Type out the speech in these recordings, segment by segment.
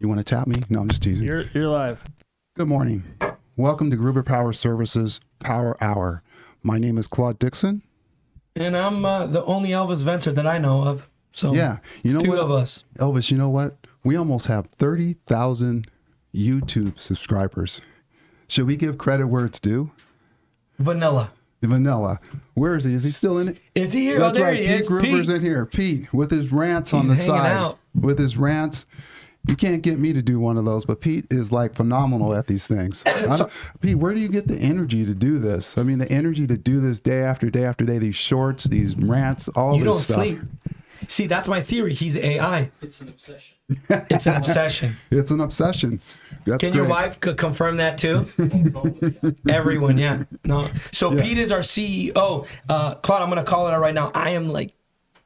You want to tap me? No, I'm just teasing. You're live. Good morning. Welcome to Gruber Power Services Power Hour. My name is Claude Dixon. And I'm the only Elvis Venture that I know of. So yeah, you know two what? of us. Elvis, you know what? We almost have 30,000 YouTube subscribers. Should we give credit where it's due? Vanilla. Where is he? Is he still in it? Is he here? That's oh, there right. he Pete is. Gruber's Pete. in here. Pete with his rants on He's the hanging side. out. With his rants. You can't get me to do one of those, but Pete is like phenomenal at these things. Pete, where do you get the energy to do this? I mean, the energy to do this day after day after day, these shorts, these rants, all You this don't stuff. sleep. See, that's my theory. He's AI. It's an obsession. It's an obsession. It's an obsession. That's Can great. your wife confirm that too? Everyone, yeah. No. So Yeah. Pete is our CEO. Claude, I'm going to call it out right now. I am like,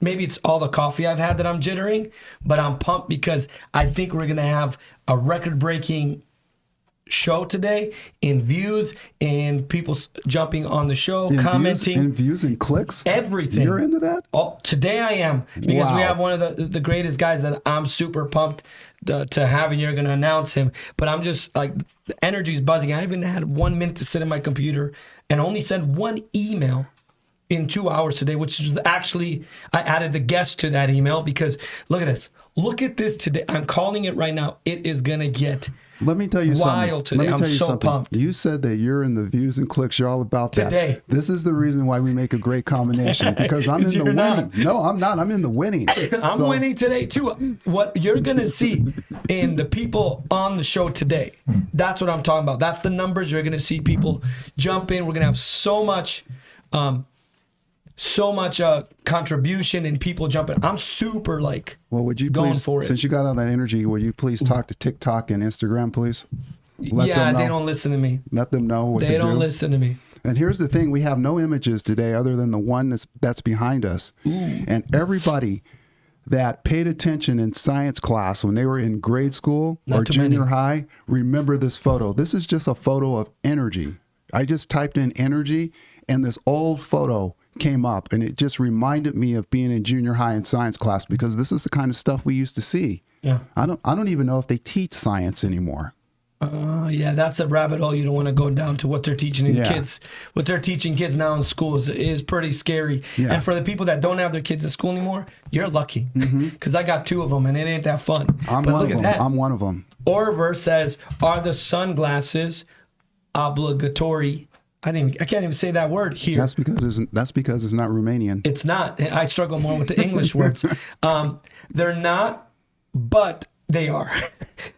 maybe it's all the coffee I've had that I'm jittering, but I'm pumped because I think we're going to have a record-breaking show today in views and people jumping on the show, In commenting. in views and clicks? Everything. You're into that? Oh, today I am, because we have one of the greatest guys that I'm super pumped to have, and you're going to announce him. But I'm just like, the energy's buzzing. I even had 1 minute to sit in my computer and only send one email in 2 hours today, which is actually, I added the guest to that email because look at this. Look at this today. I'm calling it right now. It is going to get Let me tell you wild something. today. Let me tell I'm you so something. pumped. You said that you're in the views and clicks. You're all about that. Today. This is the reason why we make a great combination, because I'm in the You're winning. not. No, I'm not. I'm in the winning. I'm winning today too. What you're gonna see in the people on the show today, that's what I'm talking about. That's the numbers. You're gonna see people jump in. We're gonna have so much contribution and people jumping. I'm super like Well, would you going please, for it. since you got all that energy, will you please talk to TikTok and Instagram, please? Let them know. They don't listen to me. Let them know what They to don't do. listen to me. And here's the thing: we have no images today other than the one that's behind us. And everybody that paid attention in science class when they were in grade school Not or too junior many. high, remember this photo. This is just a photo of energy. I just typed in energy, and this old photo came up, and it just reminded me of being in junior high in science class, because this is the kind of stuff we used to see. Yeah. I don't even know if they teach science anymore. Yeah, that's a rabbit hole you don't want to go down to. What they're teaching kids, what they're teaching kids now in schools is pretty scary. Yeah. And for the people that don't have their kids in school anymore, you're lucky, because I got 2 of them and it ain't that fun. I'm but one look of at them. that. I'm one of them. Orver says, "Are the sunglasses obligatory?" I can't even say that word here. That's because it's not Romanian. It's not. I struggle more with the English words. They're not, but they are.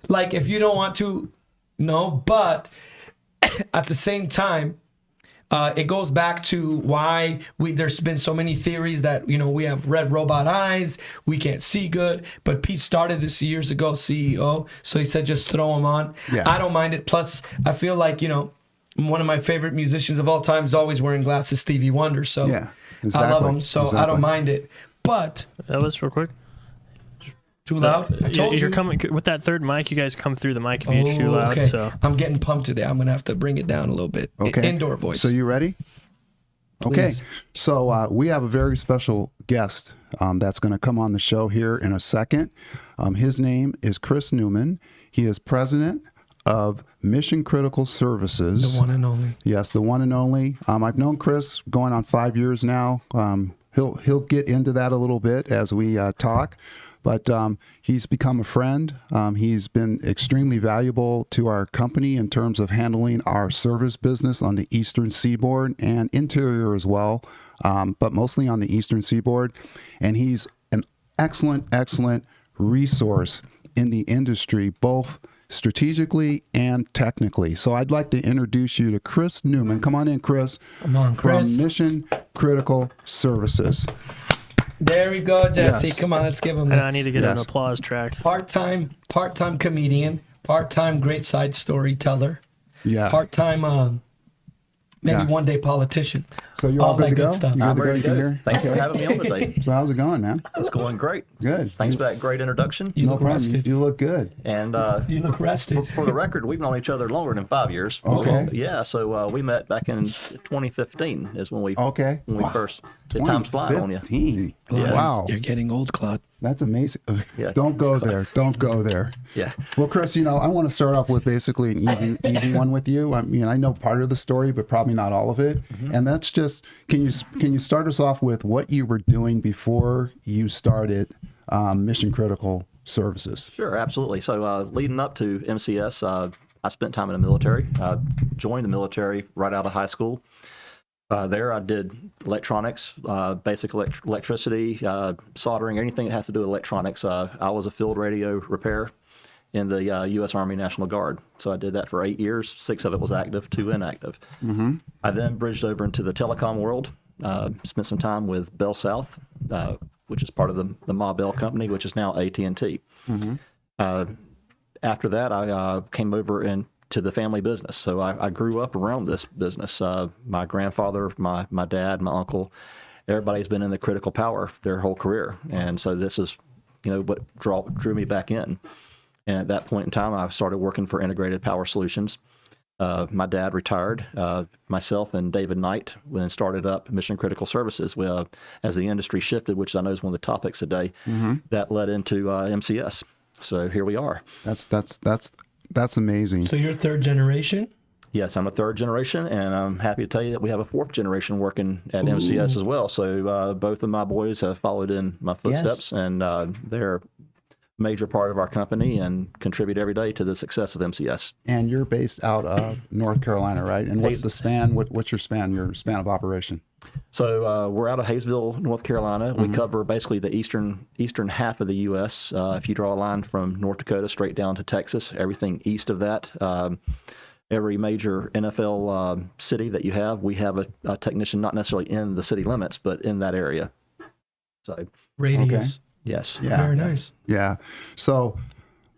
Like, if you don't want to, no, but at the same time, it goes back to why there's been so many theories that, we have red robot eyes, we can't see good. But Pete started this years ago, CEO, so he said just throw them on. Yeah. I don't mind it. Plus, I feel like, one of my favorite musicians of all time is always wearing glasses, Stevie Wonder. So Yeah, I exactly. love him, so I Exactly. don't mind it. But Elvis, real quick. too loud? I told You're you. coming with that third mic. You guys come through the mic if you're too loud. Okay. So I'm getting pumped today. I'm gonna have to bring it down a little bit. Okay. Indoor voice. So you ready? Okay. Please. So we have a very special guest that's going to come on the show here in a second. His name is Chris Newman. He is president of Mission Critical Services. The one and only. Yes, the one and only. I've known Chris going on 5 years now. He'll get into that a little bit as we talk, but he's become a friend. He's been extremely valuable to our company in terms of handling our service business on the Eastern Seaboard and interior as well, but mostly on the Eastern Seaboard. And he's an excellent resource in the industry, both strategically and technically. So I'd like to introduce you to Chris Newman. Come on in, Chris. Come on, Chris. From Mission Critical Services. There we go, Jesse. Yes. Come on, let's give him and a I need to get an Yes. applause track. part-time comedian, part-time great side storyteller, Yeah. part-time maybe Yeah. one day politician. So you're all all good that to good go? stuff. You good I'm to go? ready You to can go. hear? Thanks for having me on today. So how's it going, man? It's going great. Good. Thanks for that great introduction. You No look problem. rested. You look good. And You look rested. for the record, we've known each other longer than 5 years. Okay. Yeah, so we met back in 2015 is when we Okay. when we Wow. first. The time's flying on you. 2015. Yes. Wow. You're getting old, Claude. That's amazing. Yeah. Don't go there. Don't go there. Yeah. Well, Chris, I want to start off with basically an easy one with you. I mean, I know part of the story, but probably not all of it. And that's just, can you start us off with what you were doing before you started Mission Critical Services? Sure, absolutely. So leading up to MCS, I spent time in the military. I joined the military right out of high school. There I did electronics, basic electricity, soldering, anything that had to do with electronics. I was a field radio repair in the U.S. Army National Guard. So I did that for 8 years. 6 of it was active, 2 inactive. I then bridged over into the telecom world, spent some time with Bell South, which is part of the Ma Bell company, which is now AT&T. After that, I came over into the family business. So I grew up around this business. My grandfather, my dad, my uncle, everybody's been in the critical power their whole career. And so this is, what drew me back in. And at that point in time, I started working for Integrated Power Solutions. My dad retired. Myself and David Knight then started up Mission Critical Services. As the industry shifted, which I know is one of the topics today, that led into MCS. So here we are. That's amazing. So you're third generation? Yes, I'm a third generation, and I'm happy to tell you that we have a fourth generation working at MCS as well. So both of my boys have followed in my footsteps, and they're a major part of our company and contribute every day to the success of MCS. And you're based out of North Carolina, right? And what's the span? What's your span of operation? So we're out of Hayesville, North Carolina. We cover basically the eastern half of the U.S. If you draw a line from North Dakota straight down to Texas, everything east of that, every major NFL city that you have, we have a technician not necessarily in the city limits, but in that area. So Radius. yes, Yeah. Very nice. Yeah. So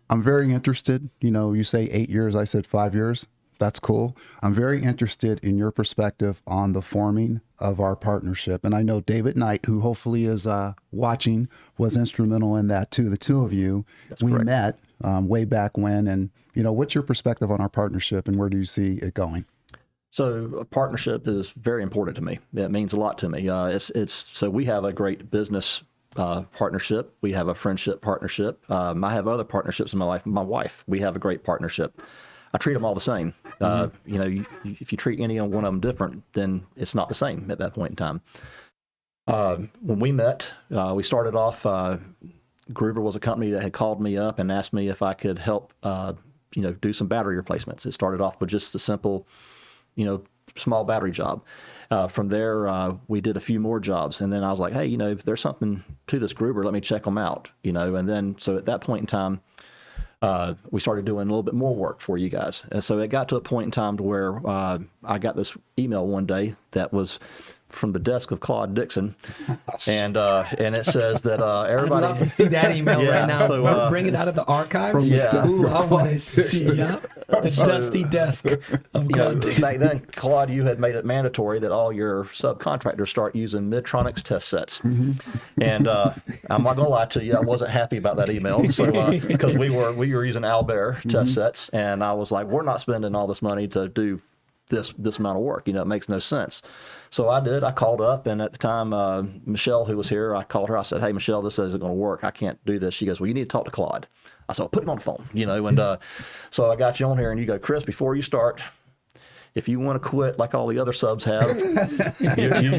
I'm very interested. You say 8 years, I said 5 years. That's cool. I'm very interested in your perspective on the forming of our partnership. And I know David Knight, who hopefully is watching, was instrumental in that too. The two of you, we correct. met way back when. And, what's your perspective on our partnership and where do you see it going? So a partnership is very important to me. It means a lot to me. So we have a great business partnership. We have a friendship partnership. I have other partnerships in my life. My wife, we have a great partnership. I treat them all the same. If you treat any one of them different, then it's not the same at that point in time. When we met, we started off, Gruber was a company that had called me up and asked me if I could help, do some battery replacements. It started off with just a simple, small battery job. From there, we did a few more jobs. And then I was like, hey, if there's something to this Gruber, let me check them out, And then, so at that point in time, we started doing a little bit more work for you guys. And so it got to a point in time to where I got this email one day that was from the desk of Claude Dixon. And it says that everybody... I'd love to see that email right now. So, Bring it out of the archives. Yeah. Ooh, I want to see the dusty desk of Claude Dixon. Back then, Claude, you had made it mandatory that all your subcontractors start using Midtronics test sets. And I'm not going to lie to you, I wasn't happy about that email. So because we were using Albert test sets, and I was like, we're not spending all this money to do this amount of work. It makes no sense. So I did. I called up, and at the time, Michelle, who was here, I called her. I said, hey, Michelle, this isn't going to work. I can't do this. She goes, well, you need to talk to Claude. I said, well, put him on the phone, and so I got you on here, and you go, Chris, before you start, if you want to quit like all the other subs have,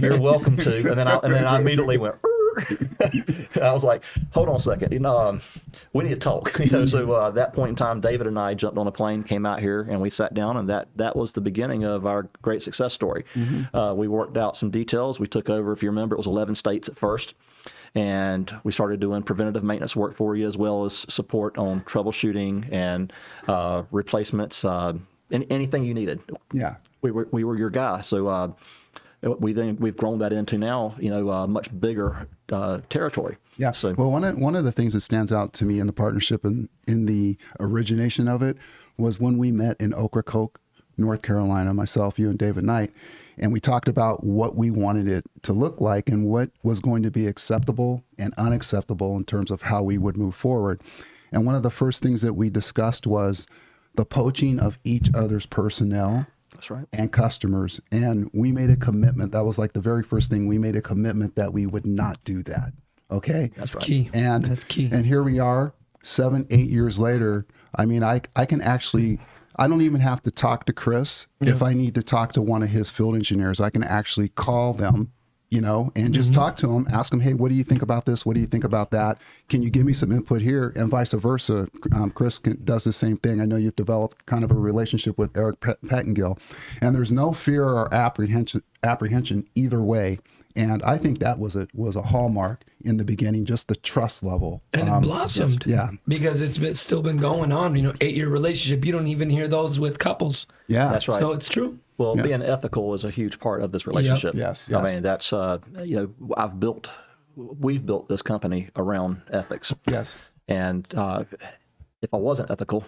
you're welcome to. And then I immediately went, I was like, hold on a second, we need to talk. So at that point in time, David and I jumped on a plane, came out here, and we sat down, and that was the beginning of our great success story. We worked out some details. We took over, if you remember, it was 11 states at first. And we started doing preventative maintenance work for you, as well as support on troubleshooting and replacements, anything you needed. Yeah. We were your guy. So we've grown that into now, a much bigger territory. Yeah. So well, one of the things that stands out to me in the partnership and in the origination of it was when we met in Ocracoke, North Carolina, myself, you, and David Knight, and we talked about what we wanted it to look like and what was going to be acceptable and unacceptable in terms of how we would move forward. And one of the first things that we discussed was the poaching of each other's personnel. that's right. And customers. And we made a commitment. That was like the very first thing. We made a commitment that we would not do that. Okay. That's right. Key. And That's key. And here we are, 7, 8 years later. I mean, I can actually, I don't even have to talk to Chris. If I need to talk to one of his field engineers, I can actually call them, you know, and just talk to them, ask them, hey, what do you think about this? What do you think about that? Can you give me some input here? And vice versa. Chris does the same thing. I know you've developed kind of a relationship with Eric Pettengill, and there's no fear or apprehension either way. And I think that was a hallmark in the beginning, just the trust level. And it blossomed. Yeah. Because still been going on, 8-year relationship. You don't even hear those with couples. Yeah. That's right. So it's true. Well, being ethical is a huge part of this relationship. Yes, I yes. mean, that's, we've built this company around ethics. Yes. And if I wasn't ethical,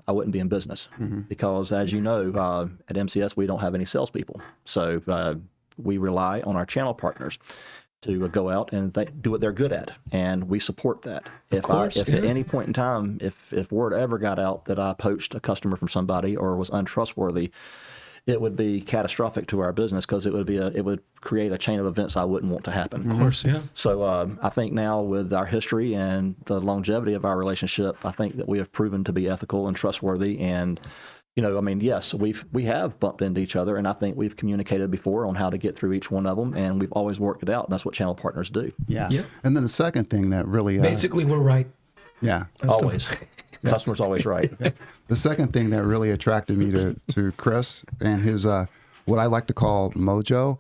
I wouldn't be in business because, as you know, at MCS, we don't have any salespeople. So we rely on our channel partners to go out and do what they're good at, and we support that. If at any point in time, if word ever got out that I poached a customer from somebody or was untrustworthy, it would be catastrophic to our business because it would create a chain of events I wouldn't want to happen. Of course, yeah. So I think now with our history and the longevity of our relationship, I think that we have proven to be ethical and trustworthy. And yes, we have bumped into each other, and I think we've communicated before on how to get through each one of them, and we've always worked it out. And that's what channel partners do. Yeah. Yeah. And then the second thing that really Basically, we're right. yeah. Always. Customer's always right. The second thing that really attracted me to Chris and his what I like to call mojo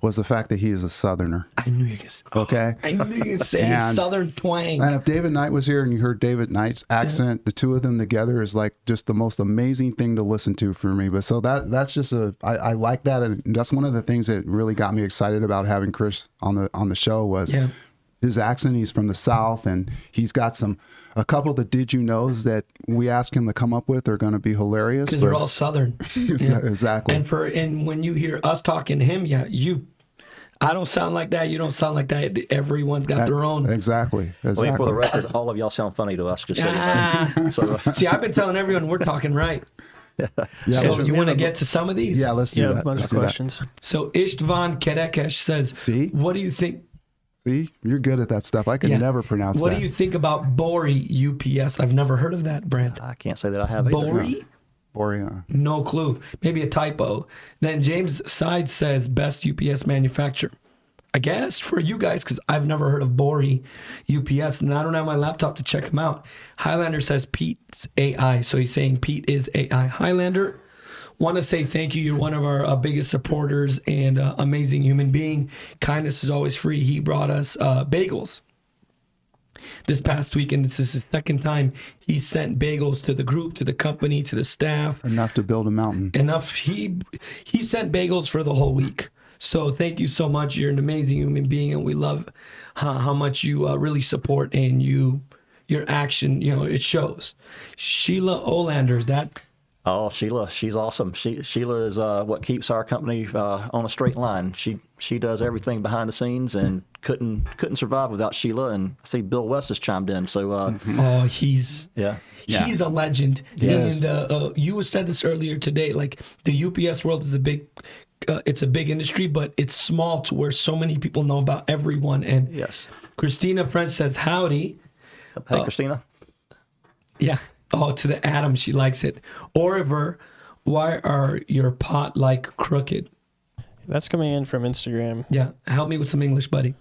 was the fact that he is a Southerner. I knew you guys. Okay. I knew you could say And- Southern twang. And if David Knight was here and you heard David Knight's accent, the two of them together is like just the most amazing thing to listen to for me. But so that's just I like that, and that's one of the things that really got me excited about having Chris on the show was his accent. He's from the South, and he's got a couple of the did you knows that we ask him to come up with are going to be hilarious. Because they're all Southern. Exactly. And when you hear us talking to him, I don't sound like that. You don't sound like that. Everyone's got their own. Exactly. Well, for the record, all of y'all sound funny to us. Just so you know. So, See, I've been telling everyone we're talking right. Yeah, So you want to get to some of these? yeah, let's do Yeah, a that. bunch Let's of do that. questions. So Istvan Kerekesh says, See? what do you think? See, you're good at that stuff. I can Yeah. never pronounce What that. do you think about Bori UPS? I've never heard of that brand. I can't say that I have either. Bori? Borean. No clue. Maybe a typo. Then James Side says best UPS manufacturer. I guess for you guys, because I've never heard of Bori UPS, and I don't have my laptop to check them out. Highlander says Pete's AI, so he's saying Pete is AI. Highlander, want to say thank you. You're one of our biggest supporters and amazing human being. Kindness is always free. He brought us bagels this past week, and this is the second time he sent bagels to the group, to the company, to the staff. Enough to build a mountain. Enough. He sent bagels for the whole week. So thank you so much. You're an amazing human being, and we love how much you really support and your action. It shows. Sheila Olander, is that? Oh, Sheila, she's awesome. Sheila is what keeps our company on a straight line. She does everything behind the scenes, and couldn't survive without Sheila. And I see Bill West has chimed in. So He's a legend. Yes. And you said this earlier today. Like the UPS world is it's a big industry, but it's small to where so many people know about everyone. And yes. Christina French says howdy. Hey, Christina. Yeah. Oh, to the atom, she likes it. Oriver, why are your pot like crooked? That's coming in from Instagram. Yeah, help me with some English, buddy.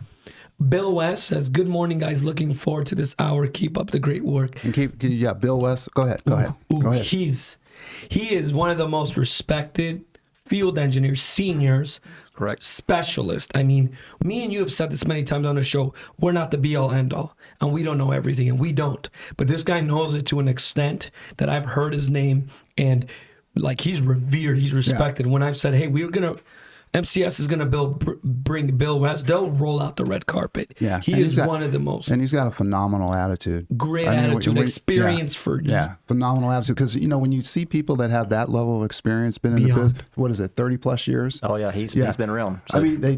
Bill West says, good morning, guys. Looking forward to this hour. Keep up the great work. And Bill West. Go ahead. Go ahead. Ooh, Go ahead. He is one of the most respected field engineers, seniors, Correct. specialist. I mean, me and you have said this many times on the show. We're not the be all end all, and we don't know everything, and we don't. But this guy knows it to an extent that I've heard his name, and like he's revered, he's respected. When I've said, hey, MCS is gonna bring Bill West, they'll roll out the red carpet. Yeah, he and is one of the most and he's got a phenomenal attitude. great I mean, attitude, experience for phenomenal attitude. Because when you see people that have that level of experience, been in the business, what is it, 30+ years? Oh yeah, he's been around. So. I mean, they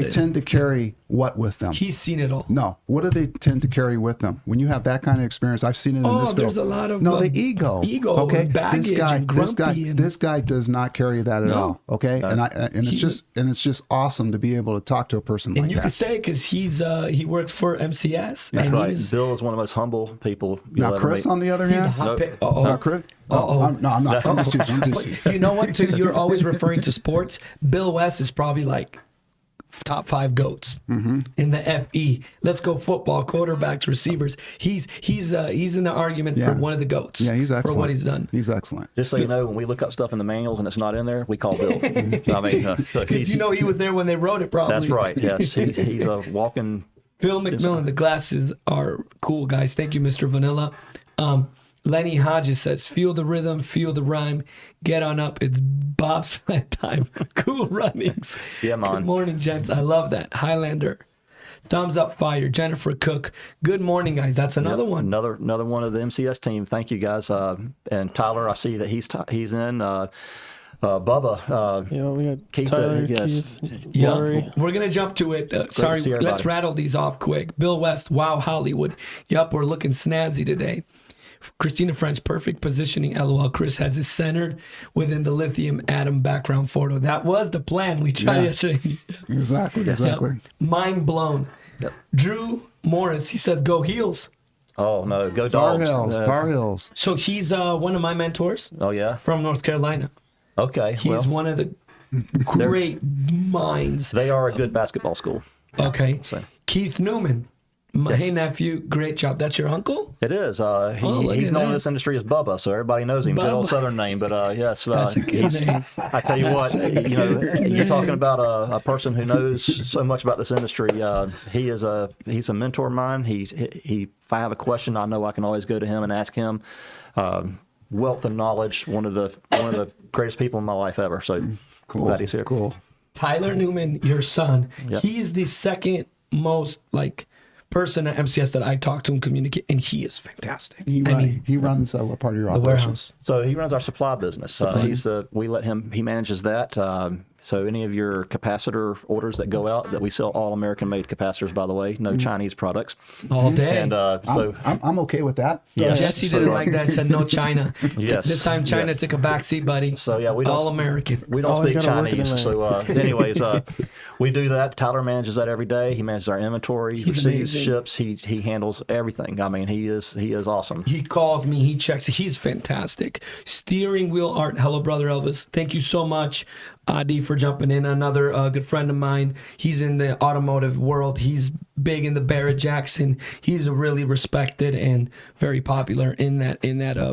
tend to carry what with them? He's seen it all. No, what do they tend to carry with them? When you have that kind of experience, I've seen it in this field. There's a lot of the ego. Okay, and baggage this guy, and grumpy this guy does not carry that at all. Okay, No. and it's just it's just awesome to be able to talk to a person And like you that. can say because he works for MCS. That's and right. he's, Bill is one of the most humble people you'll Now, ever Chris, meet. on the other he's a hand, hot Nope. pick. no, Chris, I'm not. I'm just teasing. I'm just teasing. You know what? Too, you're always referring to sports. Bill West is probably like top 5 goats in the FE. Let's go football, quarterbacks, receivers. He's in the argument Yeah. for one of the goats. Yeah, he's excellent. for what he's done. He's excellent. Just so you know, when we look up stuff in the manuals and it's not in there, we call Bill. I mean, Because you know he was there when they wrote it. Probably. that's right. Yes, he's a walking. Phil McMillan, the glasses are cool, guys. Thank you, Mr. Vanilla. Lenny Hodges says, feel the rhythm, feel the rhyme, get on up. It's bobsled time. Cool runnings. Yeah, man. Good morning, gents. I love that. Highlander. Thumbs up fire. Jennifer Cook. Good morning, guys. That's another one. Another one of the MCS team. Thank you, guys. And Tyler, I see that he's in. Bubba. Yeah, we got Keith, Tyler, yes. Keith, Yeah, Lori. we're going to jump to it. to Sorry, see let's everybody. rattle these off quick. Bill West, wow, Hollywood. Yup, we're looking snazzy today. Christina French, perfect positioning. LOL. Chris has it centered within the lithium atom background photo. That was the plan we tried Yeah. yesterday. Exactly. Mind blown. Yep. Drew Morris, he says, go Heels. Oh no, go Tar Dogs. Heels. Tar Heels. So he's one of my mentors Oh yeah. from North Carolina. Okay. He's well, one of the great minds. they are a good basketball school. Okay. So Keith Newman. Hey, nephew, great job. That's your uncle? it is. look He's at known in that. this industry as Bubba, so everybody knows him. Good old Bubba. Southern name, but yes, That's a good name. I tell you what, you're talking about a person who knows so much about this industry. He's a mentor of mine. If I have a question, I know I can always go to him and ask him. Wealth of knowledge, one of the greatest people in my life ever. So Cool. glad he's here. Cool. Tyler Newman, your son, Yep. he's the second most person at MCS that I talk to and communicate, and he is fantastic. He runs what part of your the operations? warehouse. So he runs our supply business. We let him. He manages that. So any of your capacitor orders that go out, that we sell all American-made capacitors, by the way, no Chinese products. All day. And so I'm okay with that. Yes. Jesse didn't like that. Said no China. Yes. This time China Yes. took a backseat, buddy. So yeah, we don't. All American. We don't Always speak gotta work it in Chinese. there. So, anyways, we do that. Tyler manages that every day. He manages our inventory. He He's receives, amazing. ships. He handles everything. I mean, he is awesome. He calls me. He checks. He's fantastic. Steering wheel art. Hello, brother Elvis. Thank you so much, Adi, for jumping in. Another good friend of mine. He's in the automotive world. He's big in the Barrett Jackson. He's a really respected and very popular in that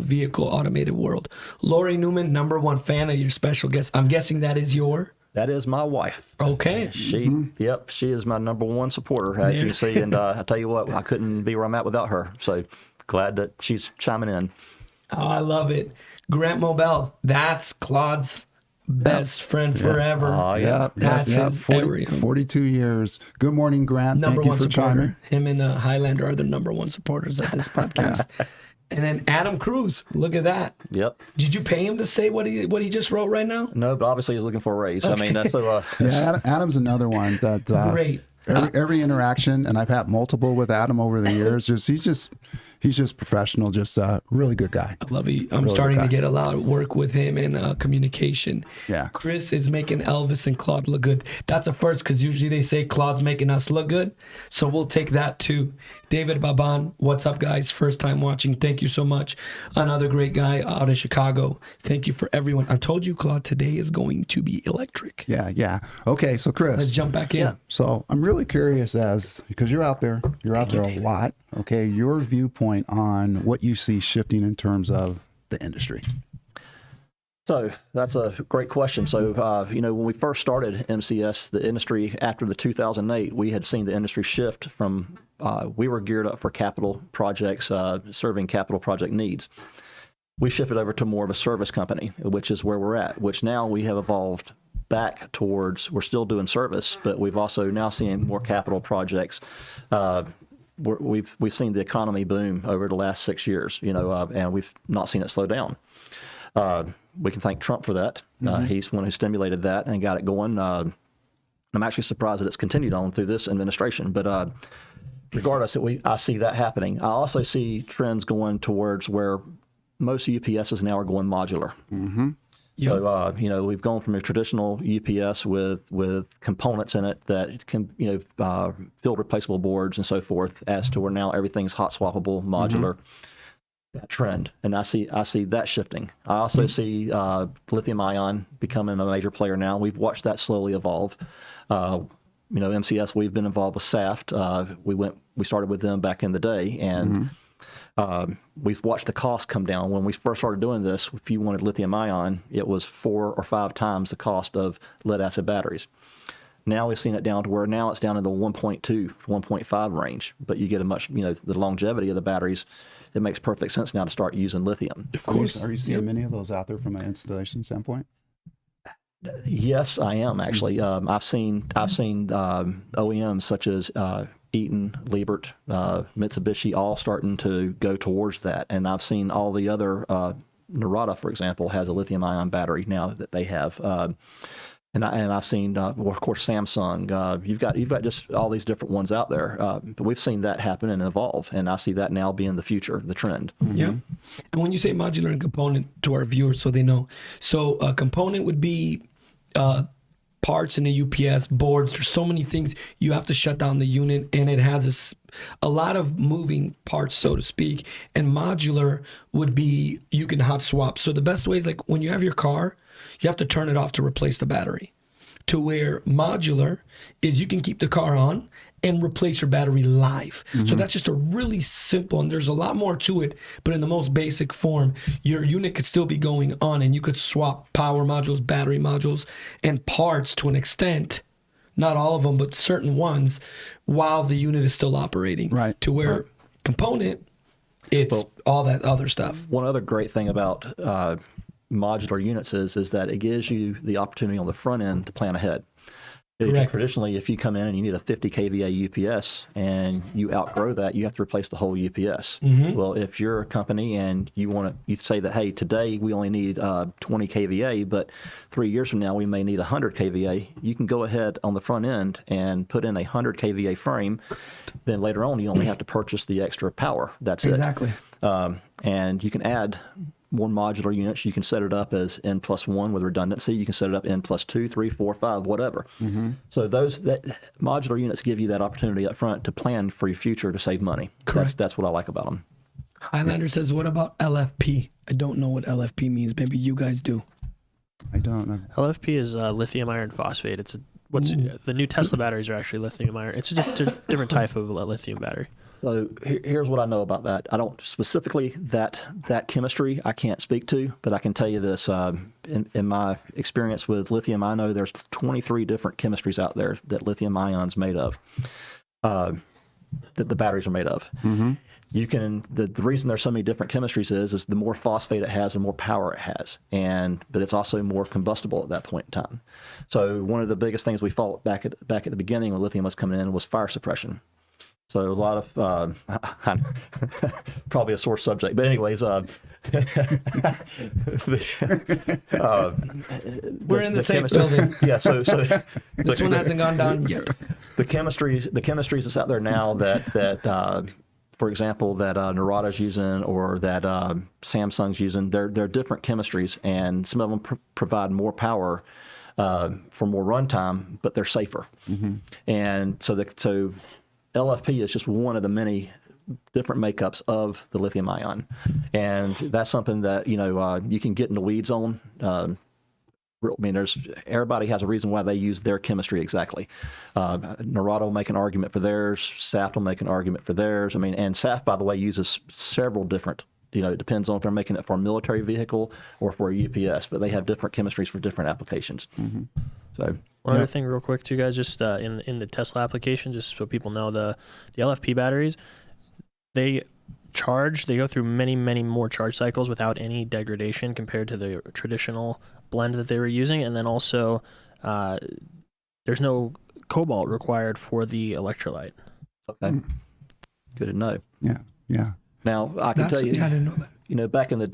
vehicle automated world. Lori Newman, #1 fan of your special guest. I'm guessing that is your. That is my wife. Okay. Yep, she is my #1 supporter, as you can see. And I tell you what, I couldn't be where I'm at without her. So glad that she's chiming in. Oh, I love it. Grant Mobile. That's Claude's best friend forever. Oh, yeah. That's his everything. 42 years. Good morning, Grant. Number Thank you one for supporter. chiming. Him and Highlander are the #1 supporters of this podcast. And then Adam Cruz. Look at that. Yep. Did you pay him to say what he just wrote right now? No, but obviously he's looking for a raise. I mean, that's so. Yeah, Adam's another one that Great. Every interaction, and I've had multiple with Adam over the years. He's just professional, just a really good guy. I love it. I'm Really starting good to guy. get a lot of work with him in communication. Yeah. Chris is making Elvis and Claude look good. That's a first because usually they say Claude's making us look good. So we'll take that too. David Baban, what's up, guys? First time watching. Thank you so much. Another great guy out in Chicago. Thank you for everyone. I told you, Claude, today is going to be electric. Yeah. Okay, so Chris. Let's jump back in. Yeah. So I'm really curious because you're out there a lot. Okay, your viewpoint on what you see shifting in terms of the industry. So that's a great question. So, when we first started MCS, the industry after the 2008, we had seen the industry shift from, we were geared up for capital projects, serving capital project needs. We shifted over to more of a service company, which is where we're at, which now we have evolved back towards, we're still doing service, but we've also now seen more capital projects. We've seen the economy boom over the last 6 years, and we've not seen it slow down. We can thank Trump for that. He's the one who stimulated that and got it going. I'm actually surprised that it's continued on through this administration. But regardless, I see that happening. I also see trends going towards where most UPSs now are going modular. So, we've gone from a traditional UPS with components in it that can, field replaceable boards and so forth, as to where now everything's hot swappable, modular. That trend, and I see that shifting. I also see lithium ion becoming a major player now. We've watched that slowly evolve. MCS, we've been involved with SAFT. We started with them back in the day, and we've watched the cost come down. When we first started doing this, if you wanted lithium ion, it was 4 or 5 times the cost of lead acid batteries. Now we've seen it down to where now it's down in the 1.2, 1.5 range, but you get a much, the longevity of the batteries. It makes perfect sense now to start using lithium. Of course. Are you seeing many of those out there from an installation standpoint? Yes, I am actually. I've seen OEMs such as Eaton, Liebert, Mitsubishi, all starting to go towards that, and I've seen all the other. Narada, for example, has a lithium-ion battery now that they have. And I've seen, of course, Samsung. You've got just all these different ones out there. But we've seen that happen and evolve, and I see that now being the future, the trend. Yeah. And when you say modular and component, to our viewers, so they know, so a component would be parts in the UPS, boards. There's so many things. You have to shut down the unit, and it has a lot of moving parts, so to speak. And modular would be you can hot swap. So the best way is like when you have your car, you have to turn it off to replace the battery. To where modular is you can keep the car on and replace your battery live. So that's just a really simple, and there's a lot more to it, but in the most basic form, your unit could still be going on, and you could swap power modules, battery modules, and parts to an extent, not all of them, but certain ones, while the unit is still operating. Right. To where component, it's all that other stuff. One other great thing about modular units is that it gives you the opportunity on the front end to plan ahead. Traditionally, if you come in and you need a 50 kVA UPS and you outgrow that, you have to replace the whole UPS. Well, if you're a company and you say that, hey, today we only need 20 kVA, but 3 years from now we may need 100 kVA, you can go ahead on the front end and put in a 100 kVA frame. Then later on, you only have to purchase the extra power. That's Exactly. And you can add more modular units. You can set it up as N+1 with redundancy. You can set it up N+2, 3, 4, 5, whatever. So that modular units give you that opportunity up front to plan for your future to save money. Correct. That's what I like about them. Highlander says, what about LFP? I don't know what LFP means. Maybe you guys do. I don't know. LFP is lithium iron phosphate. The new Tesla batteries are actually lithium iron. It's a different type of lithium battery. So here's what I know about that. I don't specifically that chemistry I can't speak to, but I can tell you this. In my experience with lithium, I know there's 23 different chemistries out there that lithium ion's made of, that the batteries are made of. You can the reason there's so many different chemistries is the more phosphate it has, the more power it has, but it's also more combustible at that point in time. So one of the biggest things we fought back at the beginning when lithium was coming in was fire suppression. So a lot of probably a sore subject, but anyways, We're in the same building. Yeah. So This one hasn't gone down yet. The chemistries that's out there now that for example, that Narada's using or that Samsung's using, they're different chemistries, and some of them provide more power for more runtime, but they're safer. And so LFP is just one of the many different makeups of the lithium ion, and that's something that you can get in the weeds on. I mean, everybody has a reason why they use their chemistry exactly. Narada will make an argument for theirs. SAFT will make an argument for theirs. I mean, and SAFT, by the way, uses several different. It depends on if they're making it for a military vehicle or for a UPS, but they have different chemistries for different applications. So. One other thing real quick too, guys, just in the Tesla application, just so people know, the LFP batteries, they go through many, many more charge cycles without any degradation compared to the traditional blend that they were using. And then also, there's no cobalt required for the electrolyte. Okay. Good to know. Yeah. Now, I can tell you, I didn't know that.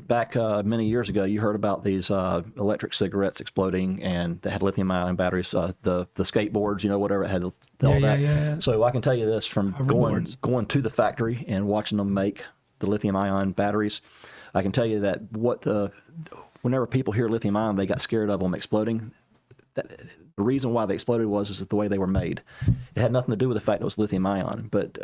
Back many years ago, you heard about these electric cigarettes exploding, and they had lithium-ion batteries. The skateboards, whatever, it had all that. Yeah. So I can tell you this from going to the factory and watching them make the lithium-ion batteries. I can tell you that whenever people hear lithium ion, they got scared of them exploding. The reason why they exploded was the way they were made. It had nothing to do with the fact it was lithium ion, but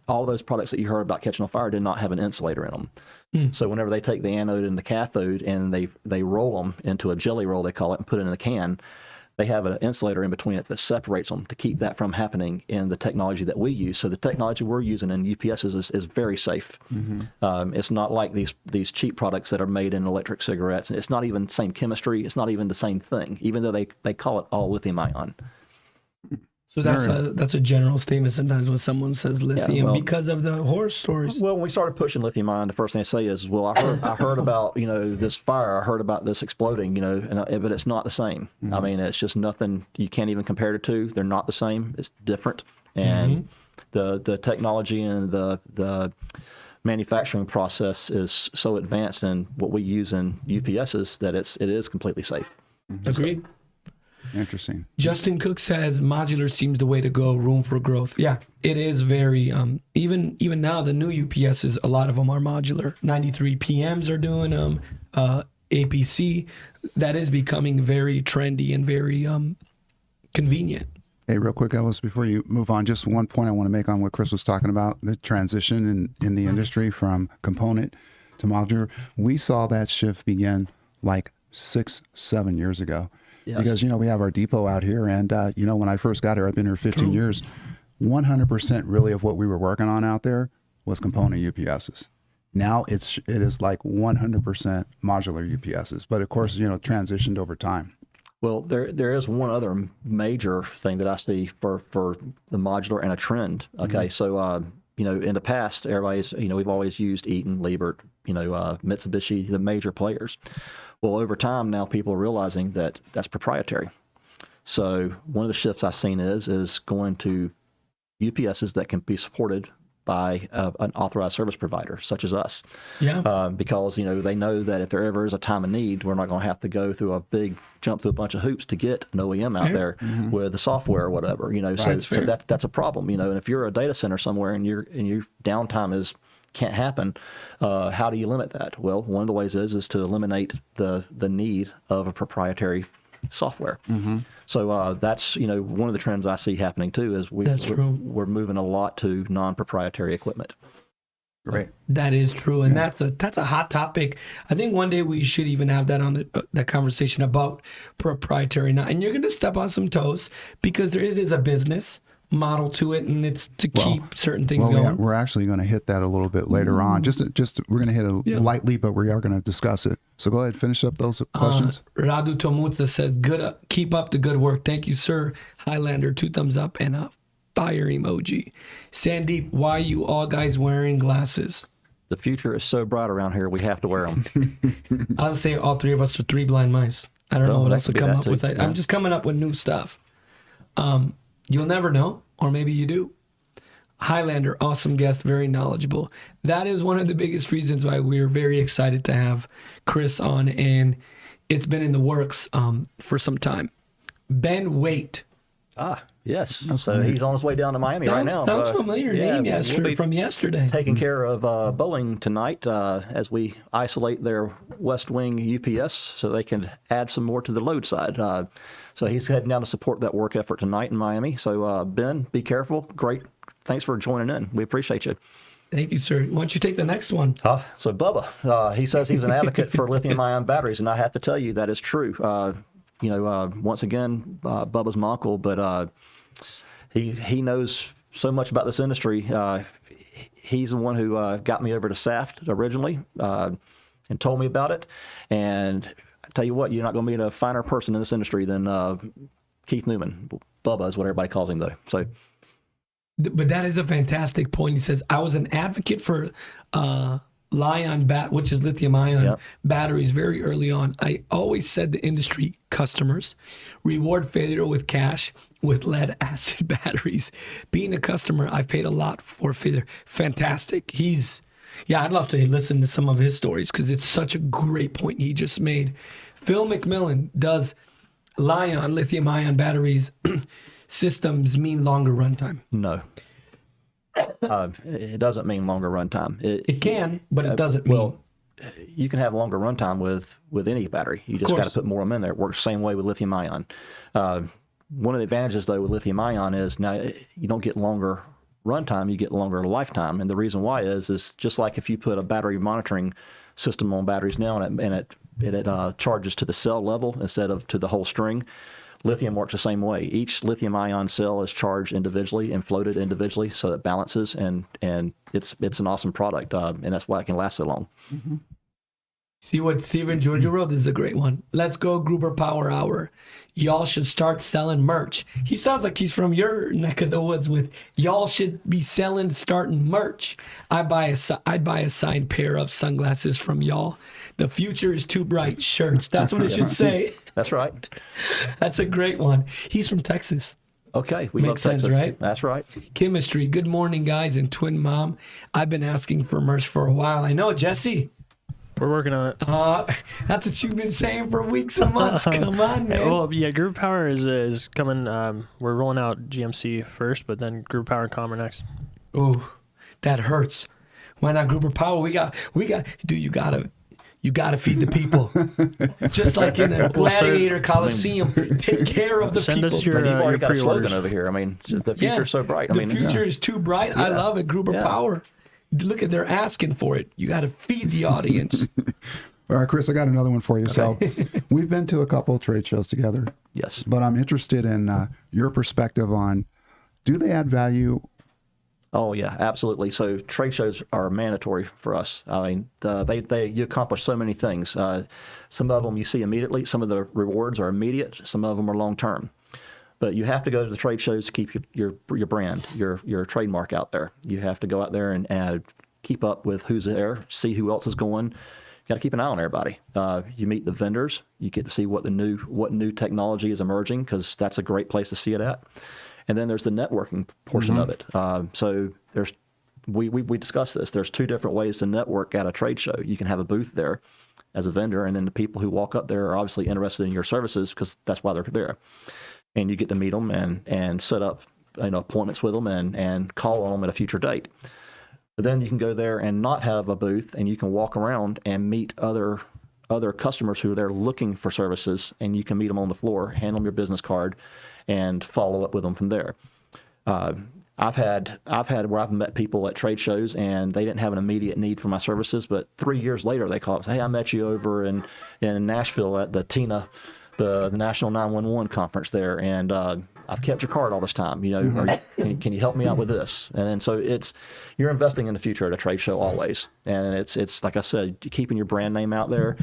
all those products that you heard about catching on fire did not have an insulator in them. So whenever they take the anode and the cathode and they roll them into a jelly roll, they call it, and put it in a can, they have an insulator in between it that separates them to keep that from happening in the technology that we use. So the technology we're using in UPSs is very safe. It's not like these cheap products that are made in electric cigarettes. It's not even the same chemistry. It's not even the same thing, even though they call it all lithium ion. So that's a general statement sometimes when someone says lithium because of the horror stories. Well, when we started pushing lithium ion, the first thing they say is, "Well, I heard about this fire. I heard about this exploding. But it's not the same. I mean, it's just nothing. You can't even compare the two. They're not the same. It's different, and the technology and the manufacturing process is so advanced in what we use in UPSs that it is completely safe." Agreed. Interesting. Justin Cook says modular seems the way to go. Room for growth. Yeah, it is very. Even now, the new UPSs, a lot of them are modular. 93 PMs are doing them. APC, that is becoming very trendy and very convenient. Hey, real quick, Ellis, before you move on, just one point I want to make on what Chris was talking about, the transition in the industry from component to modular. We saw that shift begin like 6-7 years ago. Yes. Because, we have our depot out here. And, when I first got here, I've been here 15 years, 100% really of what we were working on out there was component UPSs. Now it is like 100% modular UPSs. But of course, transitioned over time. Well, there is one other major thing that I see for the modular and a trend. Okay, so, in the past, everybody's, we've always used Eaton, Liebert, Mitsubishi, the major players. Well, over time now, people are realizing that that's proprietary. So one of the shifts I've seen is going to UPSs that can be supported by an authorized service provider, such as us. Yeah. Because, they know that if there ever is a time of need, we're not going to have to go through jump through a bunch of hoops to get an OEM out there with the software or whatever, so that's a problem, and if you're a data center somewhere and your downtime can't happen, how do you limit that? Well, one of the ways is to eliminate the need of a proprietary software. So that's one of the trends I see happening too is we're moving a lot to non-proprietary equipment. Right. That is true, and that's a hot topic. I think one day we should even have that on that conversation about proprietary. Now, and you're going to step on some toes because it is a business model to it, and it's to keep certain things going. We're actually going to hit that a little bit later on. Just we're going to hit it lightly, but we are going to discuss it. So go ahead, finish up those questions. Radu Tomutsa says, keep up the good work. Thank you, sir. Highlander, 2 thumbs up and a fire emoji. Sandeep, why are you all guys wearing glasses? The future is so bright around here, we have to wear them. I'll say all 3 of us are 3 blind mice. I don't know what else to come up with. I'm just coming up with new stuff. You'll never know, or maybe you do. Highlander, awesome guest, very knowledgeable. That is one of the biggest reasons why we're very excited to have Chris on, and it's been in the works for some time. Ben Waite. Yes. So he's on his way down to Miami right now. Sounds familiar name from yesterday. Taking care of Boeing tonight as we isolate their West Wing UPS so they can add some more to the load side. So he's heading down to support that work effort tonight in Miami. So Ben, be careful. Great. Thanks for joining in. We appreciate you. Thank you, sir. Why don't you take the next one? So Bubba, he says he was an advocate for lithium-ion batteries, and I have to tell you that is true. Once again, Bubba's my uncle, but he knows so much about this industry. He's the one who got me over to SAFT originally and told me about it. And I tell you what, you're not going to meet a finer person in this industry than Keith Newman. Bubba is what everybody calls him, though. So. But that is a fantastic point. He says, I was an advocate for which is lithium-ion batteries very early on. I always said the industry customers reward failure with cash with lead-acid batteries. Being a customer, I've paid a lot for failure. Fantastic. I'd love to listen to some of his stories because it's such a great point he just made. Phil McMillan, does lithium-ion batteries systems mean longer runtime? No. It doesn't mean longer runtime. It can, but it doesn't mean. you can have longer runtime with any battery. You just got to put more of them in there. It works the same way with lithium ion. One of the advantages though with lithium ion is now you don't get longer runtime, you get longer lifetime. And the reason why is just like if you put a battery monitoring system on batteries now and it charges to the cell level instead of to the whole string. Lithium works the same way. Each lithium ion cell is charged individually and floated individually, so it balances, and it's an awesome product, and that's why it can last so long. Mm-hmm. See what Steven Georgia wrote? This is a great one. Let's Go Gruber Power Hour. Y'all should start selling merch. He sounds like he's from your neck of the woods with y'all should be starting merch. I'd buy a signed pair of sunglasses from y'all. The future is too bright shirts. That's what it should say. That's right. That's a great one. He's from Texas. Okay. We Makes love sense, Texas. right? That's right. Chemistry. Good morning, guys, and twin mom. I've been asking for merch for a while. I know, Jesse. We're working on it. That's what you've been saying for weeks and months. Come on, man. Well, yeah, Gruber Power is coming. We're rolling out GMC first, but then Gruber Power and Commer next. Oh, that hurts. Why not Gruber Power? We got. Dude, you gotta feed the people. Just like in a gladiator coliseum, take care of the Send people. us your You've already got a pre-orders. slogan over here. I mean, the future's so bright. The future is too bright. I love it. Gruber Yeah. Power. Look at, they're asking for it. You got to feed the audience. All right, Chris, I got another one for you. So we've been to a couple of trade shows together. Yes. But I'm interested in your perspective on, do they add value? Oh yeah, absolutely. So trade shows are mandatory for us. I mean, you accomplish so many things. Some of them you see immediately. Some of the rewards are immediate. Some of them are long term. But you have to go to the trade shows to keep your brand, your trademark out there. You have to go out there and keep up with who's there, see who else is going. You got to keep an eye on everybody. You meet the vendors. You get to see what new technology is emerging, because that's a great place to see it at. And then there's the networking portion of it. So we discussed this. There's two different ways to network at a trade show. You can have a booth there as a vendor, and then the people who walk up there are obviously interested in your services because that's why they're there. And you get to meet them and set up appointments with them and call on them at a future date. But then you can go there and not have a booth, and you can walk around and meet other customers who are there looking for services, and you can meet them on the floor, hand them your business card, and follow up with them from there. I've had where I've met people at trade shows and they didn't have an immediate need for my services, but 3 years later they call up and say, "Hey, I met you over in Nashville at the TINA, the National 911 conference there, and I've kept your card all this time. Can you help me out with this?" And then so you're investing in the future at a trade show always, and it's like I said, keeping your brand name out there.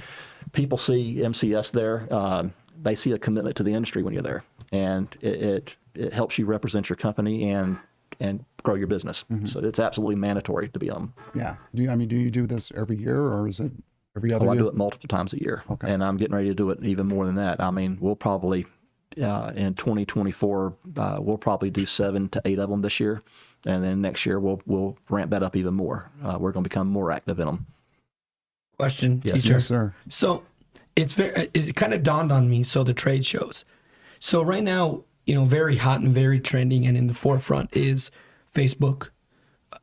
People see MCS there. They see a commitment to the industry when you're there, and it helps you represent your company and grow your business. So it's absolutely mandatory to be on. Yeah. Do you do this every year, or is it every other year? I do it multiple times a year. Okay. And I'm getting ready to do it even more than that. I mean, we'll probably, in 2024, we'll probably do 7 to 8 of them this year. And then next year, we'll ramp that up even more. We're going to become more active in them. Question, Yes. teacher. Yes, sir. So it kind of dawned on me. So the trade shows. So right now, very hot and very trending and in the forefront is Facebook,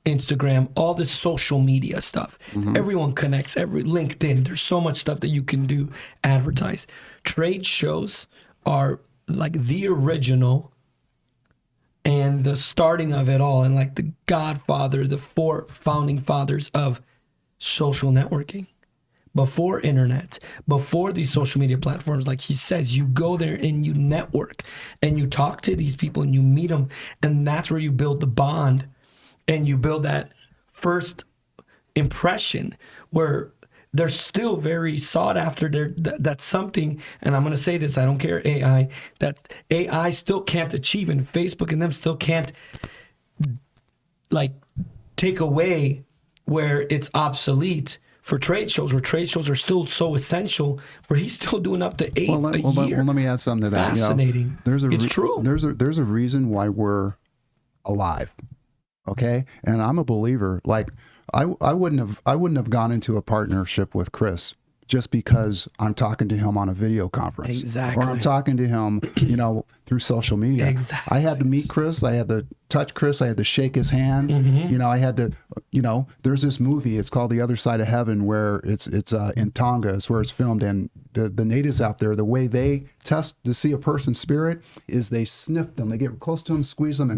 Instagram, all this social media stuff. Everyone connects, LinkedIn. There's so much stuff that you can do, advertise. Trade shows are like the original and the starting of it all, and like the godfather, the 4 founding fathers of social networking. Before internet, before these social media platforms, like he says, you go there and you network and you talk to these people and you meet them, and that's where you build the bond and you build that first impression where they're still very sought after. That's something, and I'm going to say this, I don't care, AI, that AI still can't achieve, and Facebook and them still can't like take away where it's obsolete for trade shows, where trade shows are still so essential, where he's still doing up to 8 a year. Let me add something to that. Fascinating. It's true. There's a reason why we're alive. Okay, and I'm a believer. Like I wouldn't have gone into a partnership with Chris just because I'm talking to him on a video conference. Exactly. Or I'm talking to him, through social media. Exactly. I had to meet Chris. I had to touch Chris. I had to shake his hand. I had to, there's this movie. It's called The Other Side of Heaven, where it's in Tonga. It's where it's filmed. And the natives out there, the way they test to see a person's spirit is they sniff them. They get close to them, squeeze them,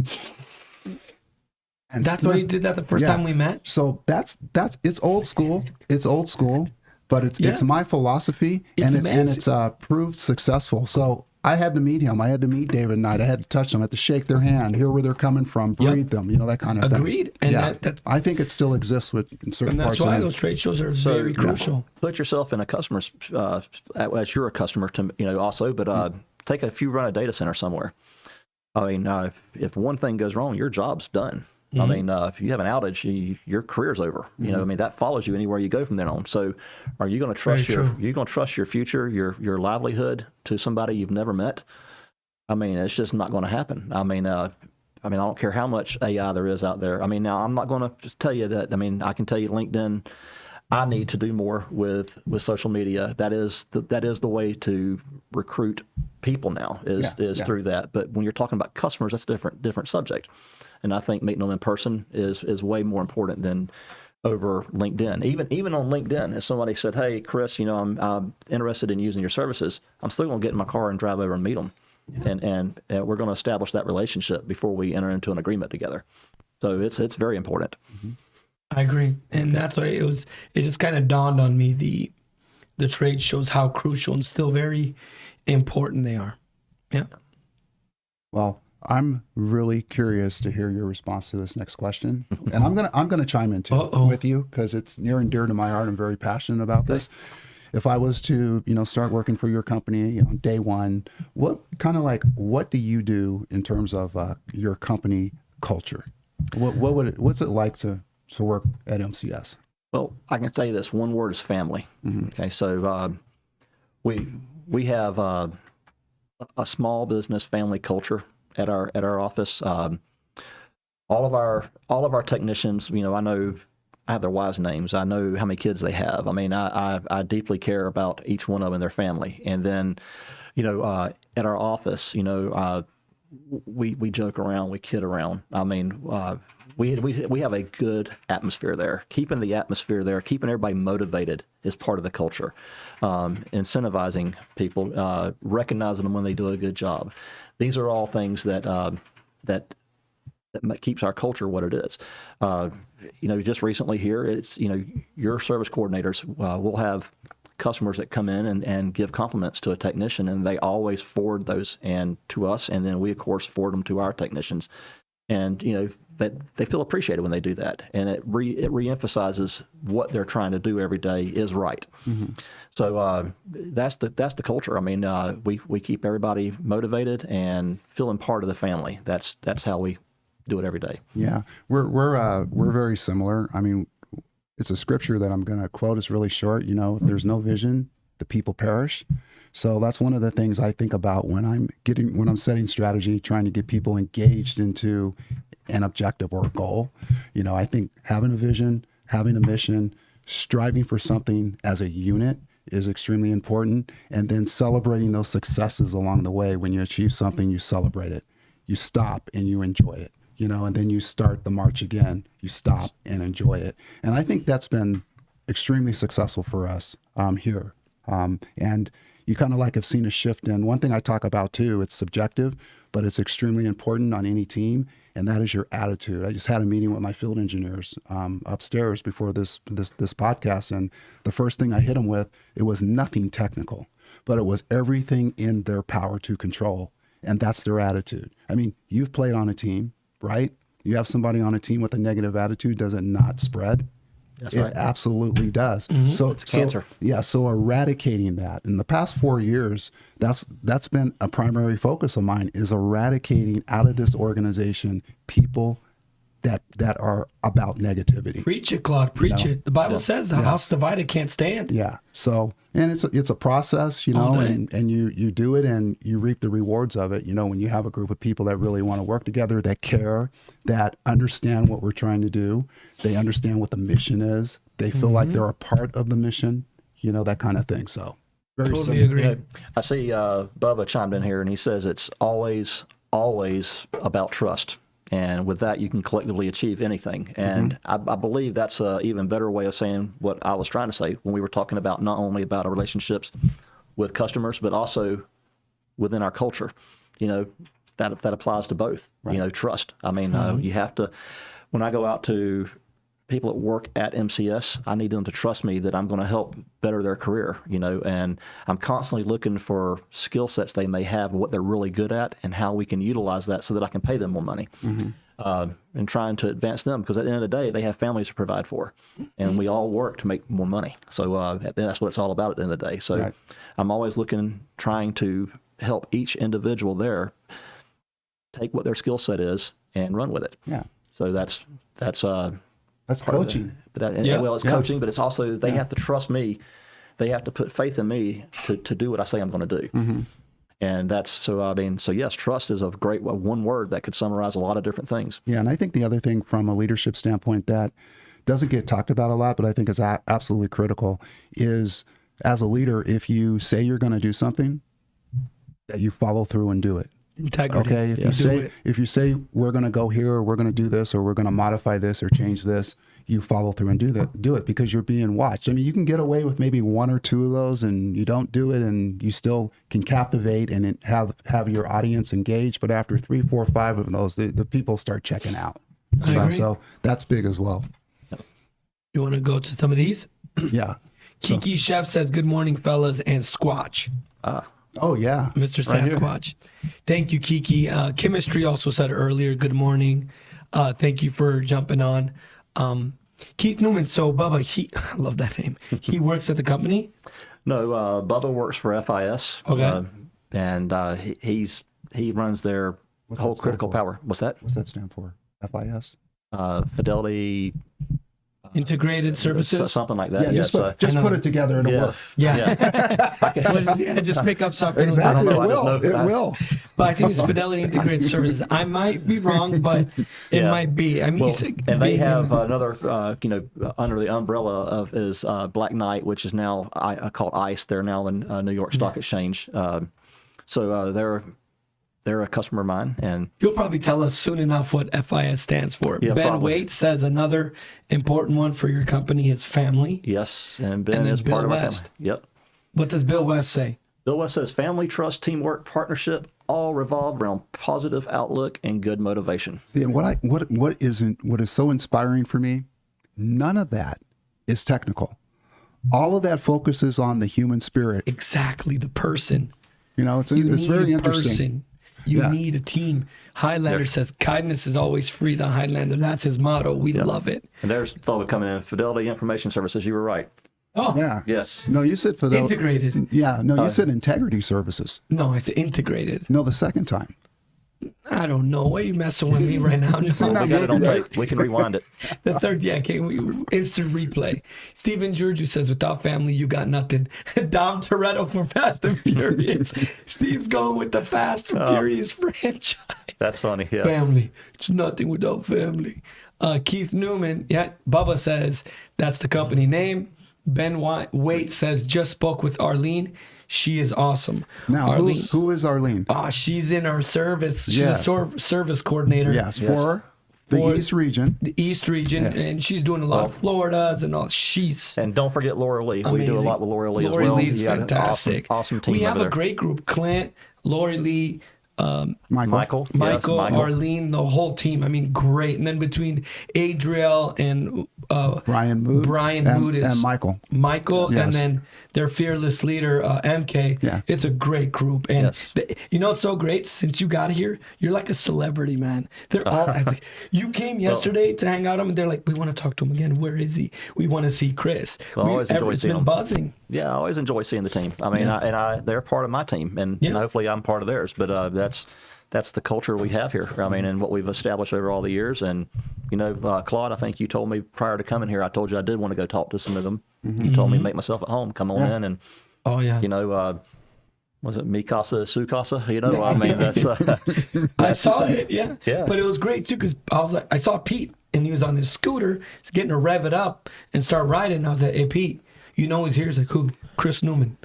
and that's why you did that the first time we met. So that's it's old school. It's old school, but it's my philosophy, and it's proved successful. So I had to meet him. I had to meet David Knight. I had to touch them. I had to shake their hand, hear where they're coming from, breathe them, that kind of thing. Agreed. And that's, I think it still exists in certain and parts. that's why those trade shows are very crucial. Put yourself in a customer's, as you're a customer to, also, but take a few run a data center somewhere. I mean, if one thing goes wrong, your job's done. I mean, if you have an outage, your career's over. I mean, that follows you anywhere you go from then on. So, are you going to trust your future, your livelihood to somebody you've never met? I mean, it's just not going to happen. I mean, I don't care how much AI there is out there. I mean, now I'm not going to just tell you that. I mean, I can tell you LinkedIn. I need to do more with social media. That is the way to recruit people now is through that. But when you're talking about customers, that's a different subject. And I think meeting them in person is way more important than over LinkedIn. Even on LinkedIn, if somebody said, "Hey, Chris, I'm interested in using your services," I'm still going to get in my car and drive over and meet them, and we're going to establish that relationship before we enter into an agreement together. So it's very important. I agree, and that's why it just kind of dawned on me the trade shows how crucial and still very important they are. Yeah. Well, I'm really curious to hear your response to this next question, and I'm gonna chime in too with you because it's near and dear to my heart. I'm very passionate about this. If I was to, start working for your company, day one, what do you do in terms of your company culture? What's it like to work at MCS? Well, I can tell you this. One word is family. Okay, so we have a small business family culture at our office. All of our technicians, I know I have their wives' names. I know how many kids they have. I mean, I deeply care about each one of them and their family. And then, at our office, we joke around, we kid around. I mean, we have a good atmosphere there. Keeping the atmosphere there, keeping everybody motivated is part of the culture. Incentivizing people, recognizing them when they do a good job. These are all things that keeps our culture what it is. Just recently here, it's, your service coordinators will have customers that come in and give compliments to a technician, and they always forward those and to us, and then we, of course, forward them to our technicians. And, that they feel appreciated when they do that. And it reemphasizes what they're trying to do every day is right. So that's the culture. I mean, we keep everybody motivated and feeling part of the family. That's how we do it every day. Yeah, we're very similar. I mean, it's a scripture that I'm going to quote. It's really short. If there's no vision, the people perish. So that's one of the things I think about when I'm setting strategy, trying to get people engaged into an objective or a goal. I think having a vision, having a mission, striving for something as a unit is extremely important. And then celebrating those successes along the way. When you achieve something, you celebrate it. You stop and you enjoy it. And then you start the march again. You stop and enjoy it. And I think that's been extremely successful for us here. And you kind of have seen a shift in one thing I talk about too. It's subjective, but it's extremely important on any team, and that is your attitude. I just had a meeting with my field engineers upstairs before this podcast, and the first thing I hit them with, it was nothing technical, but it was everything in their power to control, and that's their attitude. I mean, you've played on a team, right? You have somebody on a team with a negative attitude, does it not spread? That's right. It absolutely does. So it's cancer. So eradicating that. In the past 4 years, that's been a primary focus of mine, is eradicating out of this organization people that are about negativity. Preach it, Claude. Preach it. The Bible says the house divided can't stand. Yeah. So, and it's a process, and you do it and you reap the rewards of it. When you have a group of people that really want to work together, that care, that understand what we're trying to do, they understand what the mission is. They feel like they're a part of the mission. that kind of thing. So very Totally similar. agree. You know, I see Bubba chimed in here, and he says it's always about trust. And with that, you can collectively achieve anything. And I believe that's an even better way of saying what I was trying to say when we were talking about not only about our relationships with customers, but also within our culture. That applies to both. Right. Trust. I mean, you have to. When I go out to people that work at MCS, I need them to trust me that I'm going to help better their career. And I'm constantly looking for skill sets they may have, what they're really good at, and how we can utilize that so that I can pay them more money. And trying to advance them, because at the end of the day, they have families to provide for, and we all work to make more money. So that's what it's all about at the end of the day. So Right. I'm always trying to help each individual there take what their skill set is and run with it. Yeah. So that's That's part of coaching. it. But Yeah. it's coaching, but it's also they have to trust me. They have to put faith in me to do what I say I'm going to do. And that's so yes, trust is a great one word that could summarize a lot of different things. Yeah, and I think the other thing from a leadership standpoint that doesn't get talked about a lot, but I think is absolutely critical, is as a leader, if you say you're going to do something, that you follow through and do it. Integrity. Okay, if you say we're going to go here, or we're going to do this, or we're going to modify this or change this, you follow through and do it because you're being watched. I mean, you can get away with maybe one or two of those, and you don't do it, and you still can captivate and have your audience engaged. But after 3, 4, 5 of those, the people start checking out. I agree. So that's big as well. You want to go to some of these? Yeah. So- Kiki Chef says, "Good morning, fellas," and Squatch. Oh yeah. Mr. Right here. Sasquatch. Thank you, Kiki. Chemistry also said earlier, good morning. Thank you for jumping on. Keith Newman. So, Bubba, I love that name. He works at the company? No, Bubba works for FIS. Okay. And he runs their whole that stand critical for? power. What's that? What's that stand for? FIS? Fidelity. Integrated Services? Something like that. Yeah, Yes. just put it together and it'll yeah. work. Yeah. Yeah. Yeah, just make up something. Exactly. know, I It just will. know It that. will. But I think it's Fidelity Integrated Services. I might be wrong, but it Yeah. might be. I mean, Well, it's and they being have in- another, under the umbrella of is Black Knight, which is now called ICE. They're now in New York Stock Exchange. So they're a customer of mine, and You'll probably tell us soon enough what FIS stands for. Yeah, Ben probably. Waite says another important one for your company is family. yes, and Ben And then is part Bill of our West. family. Yep. What does Bill West say? Bill West says family, trust, teamwork, partnership, all revolve around positive outlook and good motivation. See, and what is so inspiring for me, none of that is technical. All of that focuses on the human spirit. Exactly, the person. It's You it's need very a interesting. person. You Yeah. need a team. Highlander says kindness is always free to Highlander. That's his motto. We love it. And there's a fellow coming in, Fidelity Information Services. You were right. Oh, Yeah. Yes. No, you said fidelity. integrated. Yeah. No, you said integrity services. No, I said integrated. No, the second time. I don't know. Why are you messing with me right now? See, now We got it on tape. We can rewind it. The third, instant replay. Steven Georgiou says, without family, you got nothing. Dom Toretto from Fast and Furious. Steve's going with the Fast and Furious franchise. That's funny. Yeah. Family. It's nothing without family. Keith Newman, Bubba says, that's the company name. Ben Waite says, just spoke with Arlene. She is awesome. Now, Arlene. who is Arlene? She's in our service. She's Yes. a service coordinator. Yes, Yes. for the For- East region. The East region, Yes. and she's doing a lot of Floridas and all. She's And don't forget Laura Lee. We do a amazing. lot with Laura Lee Lori as well. Lee's Yeah, fantastic. Awesome team. We have over a there. great group. Clint, Lori Lee, Michael. Michael, Yes, Arlene, the whole team. I mean, great. And then between Adriel and Brian Mood. Brian and, Mood is and Michael. and Yes. then their fearless leader, MK. Yeah. It's a great group. And Yes. it's so great. Since you got here, you're like a celebrity, man. They're all, I was like, you came yesterday to hang out with them, and they're like, we want to talk to him again. Where is he? We want to see Chris. Well, I always enjoy It's seeing been him. buzzing. Yeah, I always enjoy seeing the team. I mean, they're part of my team, and Yeah. hopefully I'm part of theirs. But that's the culture we have here. I mean, and what we've established over all the years. And Claude, I think you told me prior to coming here, I told you I did want to go talk to some of them. You told me to make myself at home, come on in, and Oh, yeah. was it mi casa, su casa? I mean, that's I saw it, yeah. Yeah. But it was great too, because I saw Pete, and he was on his scooter, he's getting to rev it up and start riding. And I was like, hey, Pete, You know he's here. He's like, who? Chris Newman.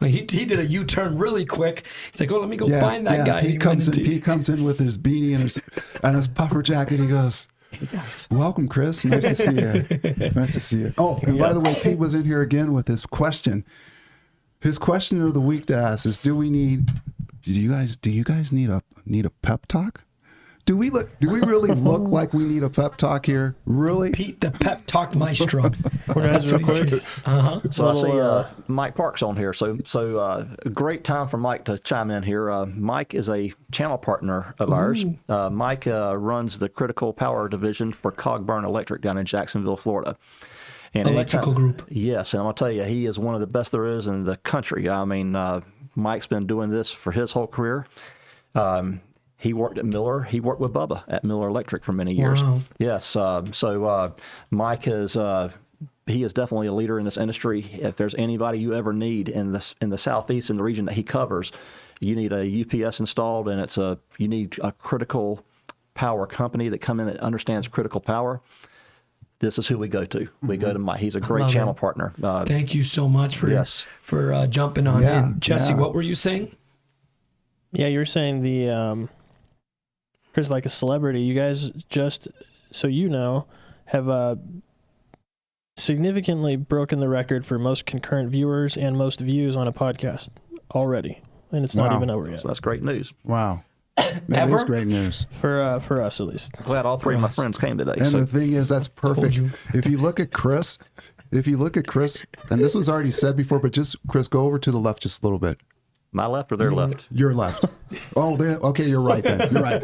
Like, he did a U-turn really quick. He's like, oh, let me go find that guy. He comes in with his beanie and his puffer jacket. He goes, Yes. welcome, Chris. Nice to see you. Nice to see you. Oh, and by the way, Pete was in here again with his question. His question of the week to ask is, do you guys need a pep talk? Do we really look like we need a pep talk here? Really? Pete, the pep talk maestro. Guys, real quick. So I see Mike Parks on here. So a great time for Mike to chime in here. Mike is a channel partner of ours. Mike runs the critical power division for Cogburn Electric down in Jacksonville, Florida. And Electrical group. Yes, and I'm gonna tell you, he is one of the best there is in the country. I mean, Mike's been doing this for his whole career. He worked at Miller. He worked with Bubba at Miller Electric for many years. Wow. Yes. So Mike is he is definitely a leader in this industry. If there's anybody you ever need in the Southeast, in the region that he covers, you need a UPS installed, and you need a critical power company that come in that understands critical power. This is who we go to. We go to Mike. He's a great channel partner. Thank you so much for jumping on in. Jesse, what were you saying? Yeah, you were saying the Chris, like a celebrity. You guys, just so you know, have significantly broken the record for most concurrent viewers and most views on a podcast already, and it's not even over yet. So that's great news. Wow. That is great news. For us, at least. Glad all three of my friends came today. And the thing is, that's perfect. If you look at Chris, and this was already said before, but just, Chris, go over to the left just a little bit. My left or their left? Your left. Oh, okay, you're right then. You're right.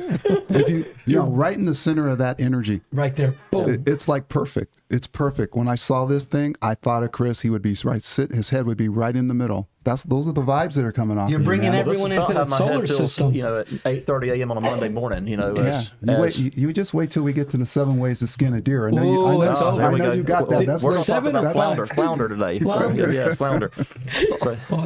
If you're right in the center of that energy. Right there. Boom. It's like perfect. It's perfect. When I saw this thing, I thought of Chris. He would be right. His head would be right in the middle. Those are the vibes that are coming off. You're bringing everyone into the solar system. At 8:30 a.m. on a Monday morning. You just wait till we get to the 7 ways to skin a deer. I know you got that. That's we're talking about flounder today. Yeah, flounder.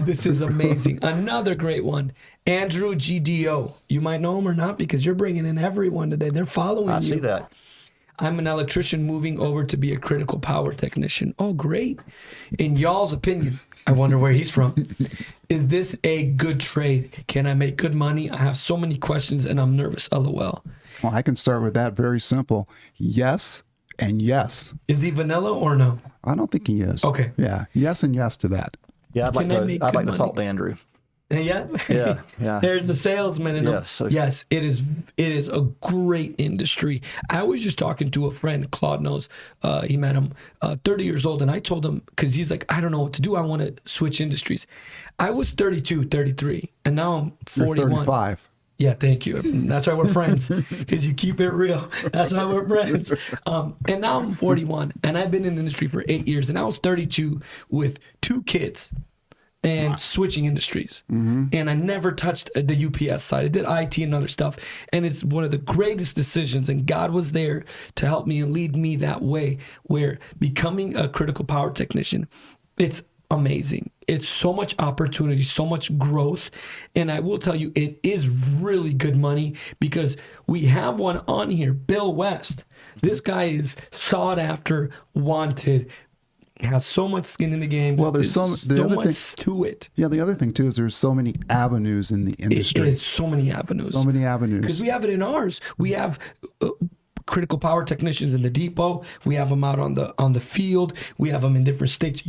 This is amazing. Another great one. Andrew GDO. You might know him or not because you're bringing in everyone today. They're following you. I see that. I'm an electrician moving over to be a critical power technician. Oh, great. In y'all's opinion, I wonder where he's from. Is this a good trade? Can I make good money? I have so many questions and I'm nervous. LOL. Well, I can start with that. Very simple. Yes and yes. Is he vanilla or no? I don't think he is. Okay. Yeah. Yes and yes to that. Yeah, I'd like to talk to Andrew. Yeah. Yeah. There's the salesman. Yes, it is a great industry. I was just talking to a friend, Claude knows. He met him, 30 years old, and I told him, because he's like, I don't know what to do. I want to switch industries. I was 32, 33, and now I'm 41. You're 35. Yeah, thank you. That's why we're friends, because you keep it real. That's why we're friends. And now I'm 41, and I've been in the industry for 8 years, and I was 32 with 2 kids. And switching industries. And I never touched the UPS side. I did IT and other stuff. And it's one of the greatest decisions. And God was there to help me and lead me that way, where becoming a critical power technician, it's amazing. It's so much opportunity, so much growth. And I will tell you, it is really good money because we have one on here, Bill West. This guy is sought after, wanted, has so much skin in the game. Well, there's so much to it. Yeah, the other thing too is there's so many avenues in the industry. It is so many avenues. So many avenues. Because we have it in ours. We have critical power technicians in the depot. We have them out on the field. We have them in different states.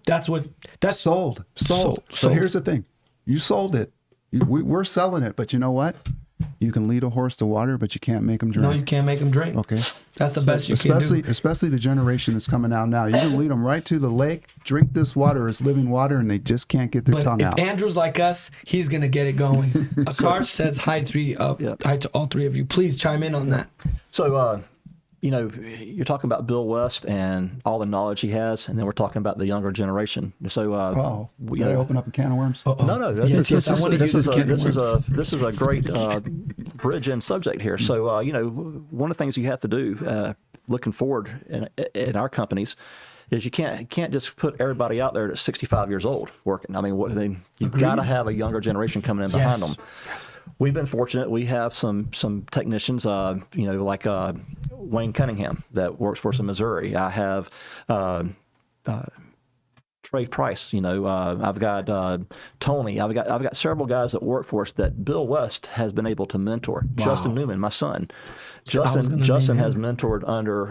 That's sold. So here's the thing: you sold it. We're selling it, but you know what? You can lead a horse to water, but you can't make them drink. No, you can't make them drink. Okay. That's the best you can do. Especially the generation that's coming out now. You can lead them right to the lake, drink this water, it's living water, and they just can't get their tongue out. But if Andrew's like us, he's going to get it going. Akash says hi to all three of you. Please chime in on that. So, you're talking about Bill West and all the knowledge he has, and then we're talking about the younger generation. So, did I open up a can of worms? No. This is a great bridge-in subject here. So, one of the things you have to do, looking forward in our companies, is you can't just put everybody out there that's 65 years old working. I mean, you've got to have a younger generation coming in behind them. Yes. We've been fortunate. We have some technicians, like Wayne Cunningham that works for us in Missouri. I have Trey Price, I've got Tony. I've got several guys that work for us that Bill West has been able to mentor. Wow. Justin Newman, my son. Justin Has mentored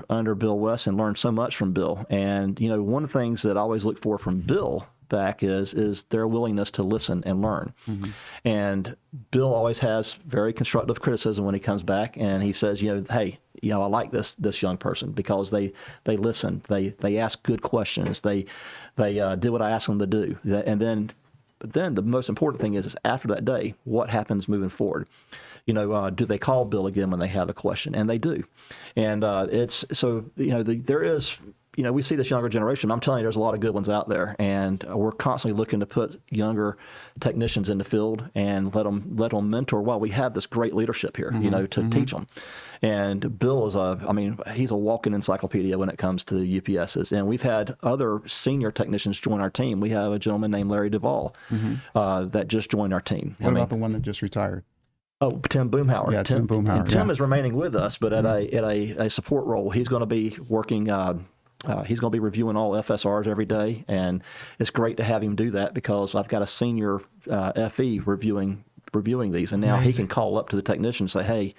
under Bill West and learned so much from Bill. And one of the things that I always look for from Bill back is their willingness to listen and learn. Mm-hmm. And Bill always has very constructive criticism when he comes back, and he says, hey, I like this young person because they listen, they ask good questions, they did what I asked them to do, but then the most important thing is after that day, what happens moving forward? Do they call Bill again when they have a question? And they do. And it's so there is. We see this younger generation. I'm telling you, there's a lot of good ones out there, and we're constantly looking to put younger technicians in the field and let them mentor while we have this great leadership here, to teach them. And Bill is he's a walking encyclopedia when it comes to UPSs. And we've had other senior technicians join our team. We have a gentleman named Larry Duvall that just joined our team. What about the one that just retired? Oh, Tim Boomhauer. Yeah, Tim Boomhauer. And Tim is remaining with us, but at a support role. He's going to be working. He's going to be reviewing all FSRs every day, and it's great to have him do that because I've got a senior FE reviewing these, and now he can call up to the technician and say, "Hey,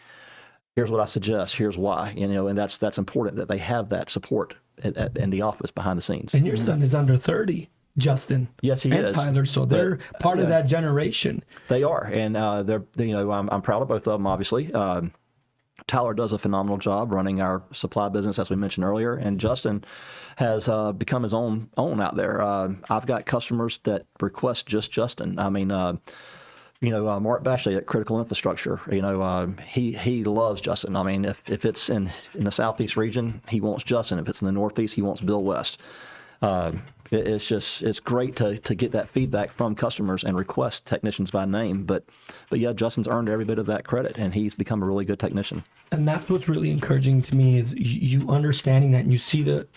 here's what I suggest. Here's why." And that's important that they have that support in the office behind the scenes. And your son is under 30, Justin. Yes, he and is. Tyler, so they're part of that generation. They are, and I'm proud of both of them, obviously. Tyler does a phenomenal job running our supply business, as we mentioned earlier, and Justin has become his own out there. I've got customers that request just Justin. I mean, Mark Bashley at Critical Infrastructure, he loves Justin. I mean, if it's in the Southeast region, he wants Justin. If it's in the Northeast, he wants Bill West. It's great to get that feedback from customers and request technicians by name. But yeah, Justin's earned every bit of that credit, and he's become a really good technician. And that's what's really encouraging to me is you understanding that, and you see the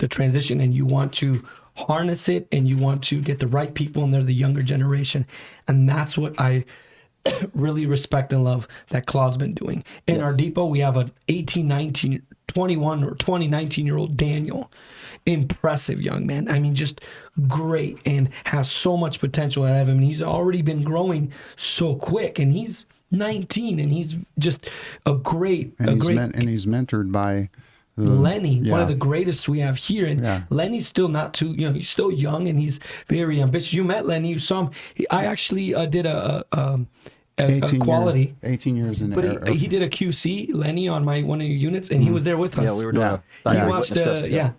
transition, and you want to harness it, and you want to get the right people, and they're the younger generation. And that's what I really respect and love that Claude's been doing. In our depot, we have an 18, 19, 21 or 20, 19-year-old Daniel. Impressive young man. I mean, just great, and has so much potential out of him. And he's already been growing so quick, and he's 19, and he's just a great, and he's mentored by Lenny, one of the greatest we have here. And Lenny's still not too, he's still young, and he's very ambitious. You met Lenny, you saw him. I actually did a quality. 18 years in there. But he did a QC, Lenny, on one of your units, and he was there with us. Yeah, we were doing He watched,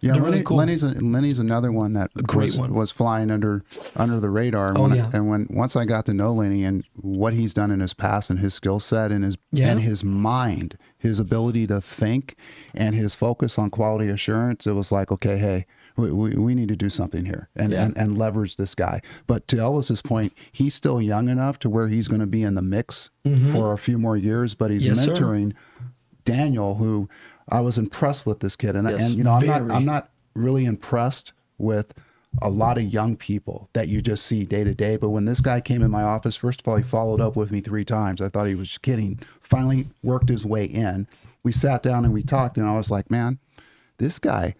really cool. Lenny's another one that was flying under the radar. And once I got to know Lenny and what he's done in his past and his skill set and his mind, his ability to think and his focus on quality assurance, it was like, okay, hey, we need to do something here and leverage this guy. But to Elvis's point, he's still young enough to where he's going to be in the mix for a few more years, but he's mentoring Daniel, who I was impressed with this kid. I'm not really impressed with a lot of young people that you just see day to day. But when this guy came in my office, first of all, he followed up with me 3 times. I thought he was kidding. Finally worked his way in. We sat down and we talked, and I was like, man, this guy,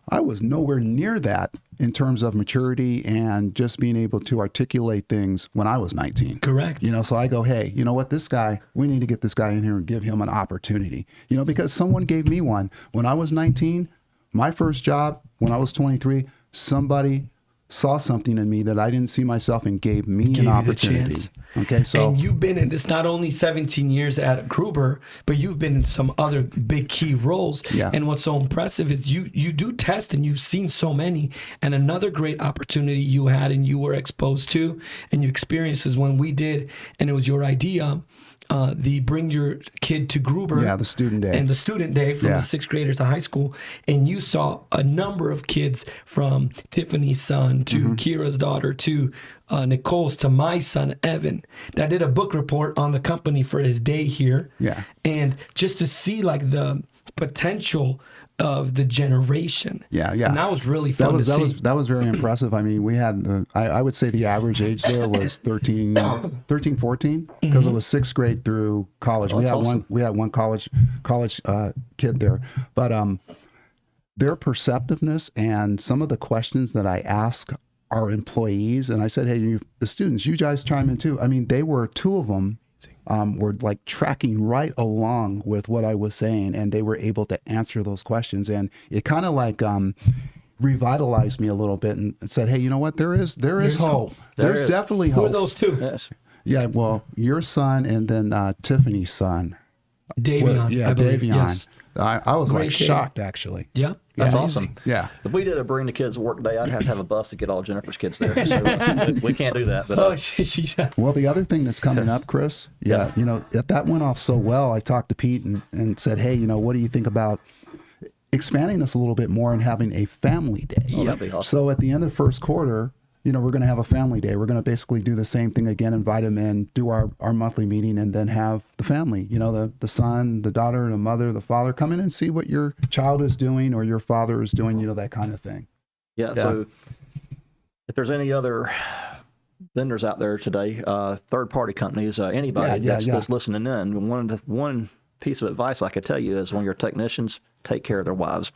I was nowhere near that in terms of maturity and just being able to articulate things when I was 19. Correct. So I go, hey, you know what, this guy, we need to get this guy in here and give him an opportunity. Because someone gave me one. When I was 19, my first job, when I was 23, somebody saw something in me that I didn't see myself and gave me an opportunity. Okay, so and you've been in this not only 17 years at Gruber, but you've been in some other big key roles. Yeah. And what's so impressive is you do test, and you've seen so many. And another great opportunity you had and you were exposed to and you experienced is when we did, and it was your idea, the Bring Your Kid to Gruber. Yeah, the student day. And the student day from the 6th graders to high school. And you saw a number of kids from Tiffany's son to Kira's daughter to Nicole's to my son, Evan, that did a book report on the company for his day here. Yeah. And just to see like the potential of the generation. Yeah. And that was really fun to see. That was very impressive. I mean, we had, I would say the average age there was 13, 14, because it was 6th grade through college. Oh, We had one college kid there. But their perceptiveness and some of the questions that I ask our employees, and I said, hey, the students, you guys chime in too. I mean, they were, two of them were like tracking right along with what I was saying, and they were able to answer those questions. And it kind of like revitalized me a little bit and said, hey, you know what? There is hope. There's definitely hope. Who are those two? Yes. Yeah, well, your son and then Tiffany's son. Davion. Yeah, I believe. Davion. Yes. I was Great like kid. shocked, actually. Yeah. That's Amazing. awesome. Yeah. If we did a bring the kids work day, I'd have to have a bus to get all Jennifer's kids there. So we can't do that. But Oh, she's Well, the other thing that's coming up, Chris, Yeah. you know, if that went off so well, I talked to Pete and said, hey, you know, what do you think about expanding this a little bit more and having a family day? oh, that'd be awesome. So at the end of the first quarter, you know, we're going to have a family day. We're going to basically do the same thing again, invite them in, do our monthly meeting, and then have the family, you know, the son, the daughter, the mother, the father, come in and see what your child is doing or your father is doing, you know, that kind of thing. Yeah. Yeah. So if there's any other vendors out there today, third-party companies, anybody that's listening in, one piece of advice I could tell you is when you're technicians, take care of their wives.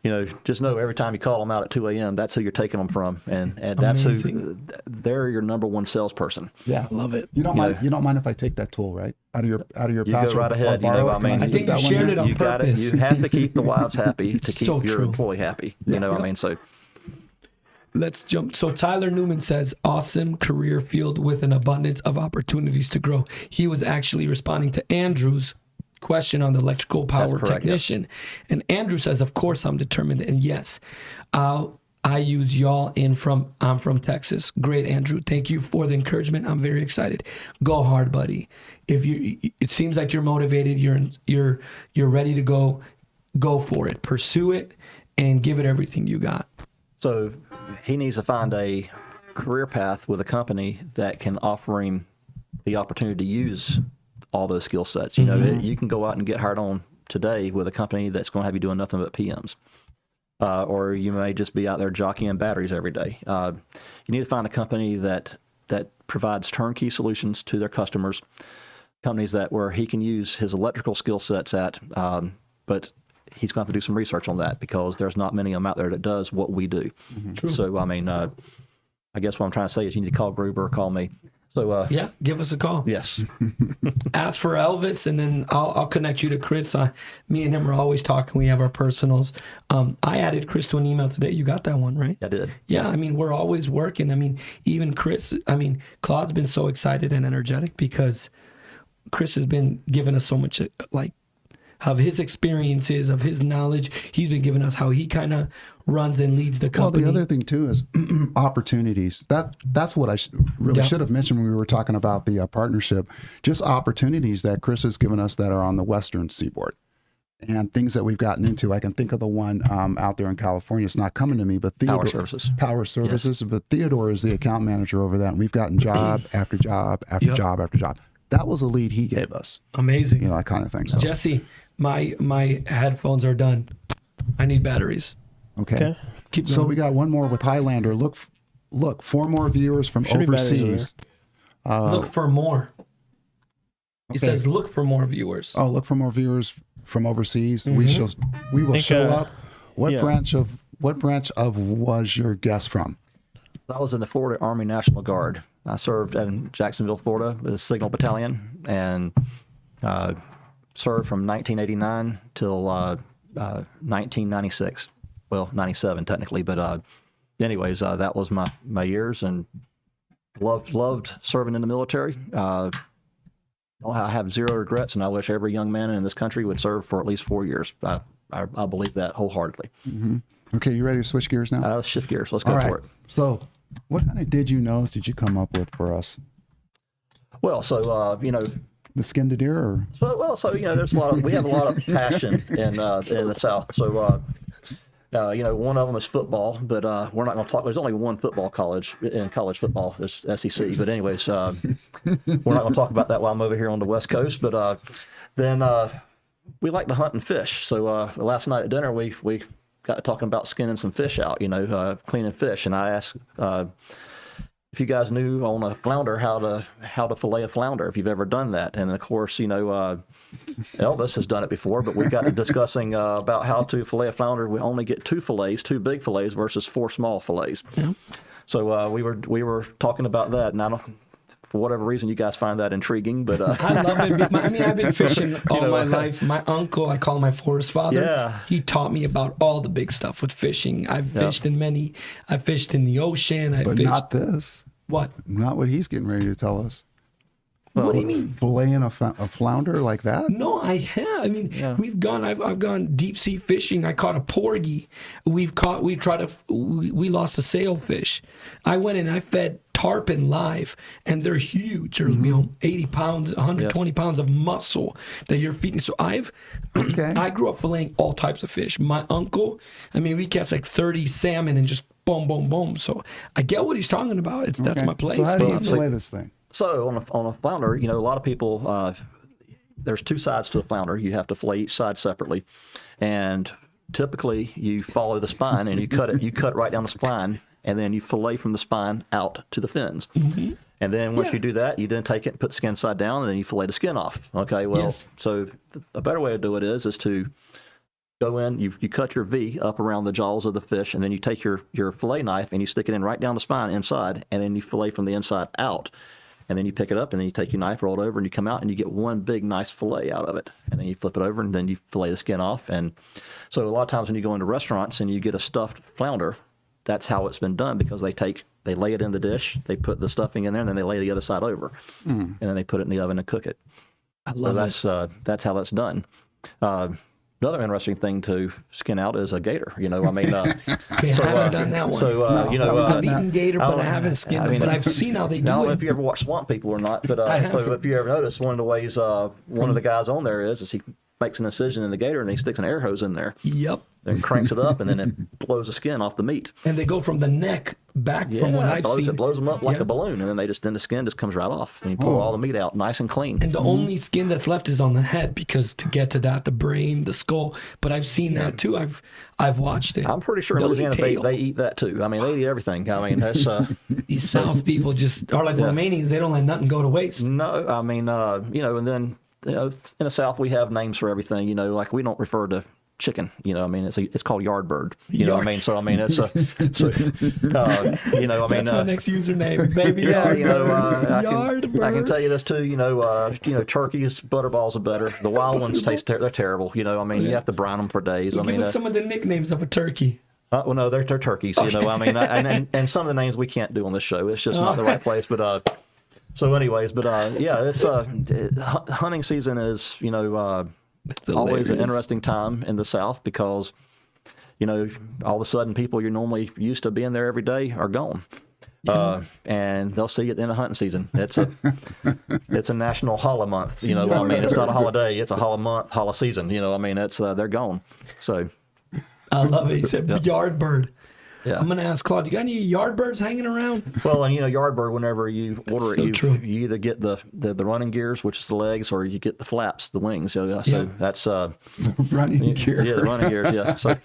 You know, just know every time you call them out at 2 a.m., that's who you're taking them from, and that's Amazing. who they're your number one salesperson. Yeah. I love it. You don't mind if I take that tool, right? Out of your You pouch go right or ahead. You know, borrow I it? mean, Can I take think that you one shared there? it on you got it. purpose. You have to keep the wives happy to keep So your true. employee happy. You know, I mean, so Let's jump. So Tyler Newman says, awesome career field with an abundance of opportunities to grow. He was actually responding to Andrew's question on the electrical power correct, technician. And Andrew says, of course, I'm determined. And yes, I use y'all I'm from Texas. Great, Andrew. Thank you for the encouragement. I'm very excited. Go hard, buddy. It seems like you're motivated. You're ready to go for it. Pursue it and give it everything you got. So he needs to find a career path with a company that can offer him the opportunity to use all those skill sets. You know, you can go out and get hired on today with a company that's going to have you doing nothing but PMs. Or you may just be out there jockeying batteries every day. You need to find a company that provides turnkey solutions to their customers, companies where he can use his electrical skill sets at, but he's going to have to do some research on that because there's not many of them out there that does what we do. True. So, I mean, I guess what I'm trying to say is you need to call Gruber or call me. So, Yeah, give us a call. yes. Ask for Elvis, and then I'll connect you to Chris. Me and him are always talking. We have our personals. I added Chris to an email today. You got that one, right? I did. Yeah, Yes. I mean, we're always working. I mean, even Chris, Claude's been so excited and energetic because Chris has been giving us so much, like, of his experiences, of his knowledge. He's been giving us how he kind of runs and leads the company. Well, the other thing too is opportunities. That's what I really should have mentioned when we were talking about the partnership. Just opportunities that Chris has given us that are on the Western Seaboard, and things that we've gotten into. I can think of the one out there in California. It's not coming to me, but Theodore, Power Services. But Theodore is the account manager over that, and we've gotten job after job after job after job. That was a lead he gave us. Amazing. You know, that kind of thing. So, Jesse, my headphones are done. I need batteries. okay. Keep going. So we got one more with Highlander. Look, 4 more viewers from Should be batteries over overseas. Look for more. He Okay. says, look for more viewers. Oh, look for more viewers from overseas. We will Think, show up. What yeah. branch of was your guest from? I was in the Florida Army National Guard. I served in Jacksonville, Florida, with the Signal Battalion, and served from 1989 till 1996. Well, 97 technically, but anyways, that was my years, and loved serving in the military. I have zero regrets, and I wish every young man in this country would serve for at least 4 years. I believe that wholeheartedly. Okay, you ready to switch gears now? Let's shift gears. Let's go All right. for it. So, what kind of did you knows did you come up with for us? Well, so you know. The skin to deer, or So you know, we have a lot of passion in the South. So you know, one of them is football, but we're not going to talk. There's only one football college in college football, there's SEC. But anyways, we're not going to talk about that while I'm over here on the West Coast. But then we like to hunt and fish. So last night at dinner, we got to talking about skinning some fish out. You know, cleaning fish, and I asked if you guys knew on a flounder how to fillet a flounder, if you've ever done that. And of course, Elvis has done it before, but we got to discussing about how to fillet a flounder. We only get 2 fillets, 2 big fillets versus 4 small fillets. Yeah. So we were talking about that, and I don't, for whatever reason, you guys find that intriguing, but I love it. I mean, I've been fishing all my life. My uncle, I call him my forest father. Yeah. He taught me about all the big stuff with fishing. I've fished in many. I fished in the ocean. But fished. not this. What? Not what he's getting ready to tell us. What do you mean? Filleting a flounder like that? No, I have. I mean, we've gone. I've gone deep sea fishing. I caught a porgy. We lost a sailfish. I went and I fed tarpon live, and they're huge. They're 80 pounds, 120 pounds of muscle that you're feeding. So I grew up filleting all types of fish. My uncle, I mean, we catch like 30 salmon and just boom, boom, boom. So I get what he's talking about. That's my place. So how do you fillet this thing? So on a flounder, a lot of people, there's 2 sides to a flounder. You have to fillet each side separately, and typically you follow the spine and you cut right down the spine, and then you fillet from the spine out to the fins. Mm-hmm. And then once you do that, you then take it and put the skin side down, and then you fillet the skin off. Okay, well, so a better way to do it is to go in, you cut your V up around the jaws of the fish, and then you take your fillet knife and you stick it in right down the spine inside, and then you fillet from the inside out. And then you pick it up, and then you take your knife, roll it over, and you come out, and you get one big, nice fillet out of it. And then you flip it over, and then you fillet the skin off. And so a lot of times when you go into restaurants and you get a stuffed flounder, that's how it's been done, because they lay it in the dish, they put the stuffing in there, and then they lay the other side over. And then they put it in the oven and cook it. I love it. That's how that's done. Another interesting thing to skin out is a gator. I mean, I haven't done that one. So, I've eaten gator, but I haven't skinned them. But I've seen how they do it. I don't know if you ever watch Swamp People or not, but so if you ever notice, one of the ways one of the guys on there is he makes an incision in the gator and he sticks an air hose in there. Yep. Then cranks it up, and then it blows the skin off the meat. And they go from the neck back from what I've seen. It blows them up like a balloon, and then the skin just comes right off, and you pull all the meat out nice and clean. And the only skin that's left is on the head, because to get to that, the brain, the skull. But I've seen that too. I've watched it. I'm pretty sure in Louisiana they eat that too. I mean, they eat everything. I mean, that's these South people just are like Romanians. They don't let nothing go to waste. No, I mean, and then in the South we have names for everything. Like we don't refer to chicken, I mean, it's called yard bird, what I mean? So, I mean, it's I mean, that's my next username, baby. Yard bird. I can tell you this too, turkeys, butterballs are better. The wild ones they're terrible. I mean, you have to brine them for days. Give us some of the nicknames of a turkey. Well, no, they're turkeys. I mean, and some of the names we can't do on this show. It's just not the right place. But so, anyways, it's hunting season is it's always an interesting time in the South, because, all of a sudden people you're normally used to being there every day are gone. And they'll see it in the hunting season. It's a national holla month. I mean, it's not a holiday. It's a holla month, holla season. I mean, they're gone. So I love it. He said yard bird. Yeah. I'm gonna ask Claude. You got any yard birds hanging around? Well, and yard bird. Whenever you order it, you either get the running gears, which is the legs, or you get the flaps, the wings. So that's running gear. Yeah, the running gears. Yeah. So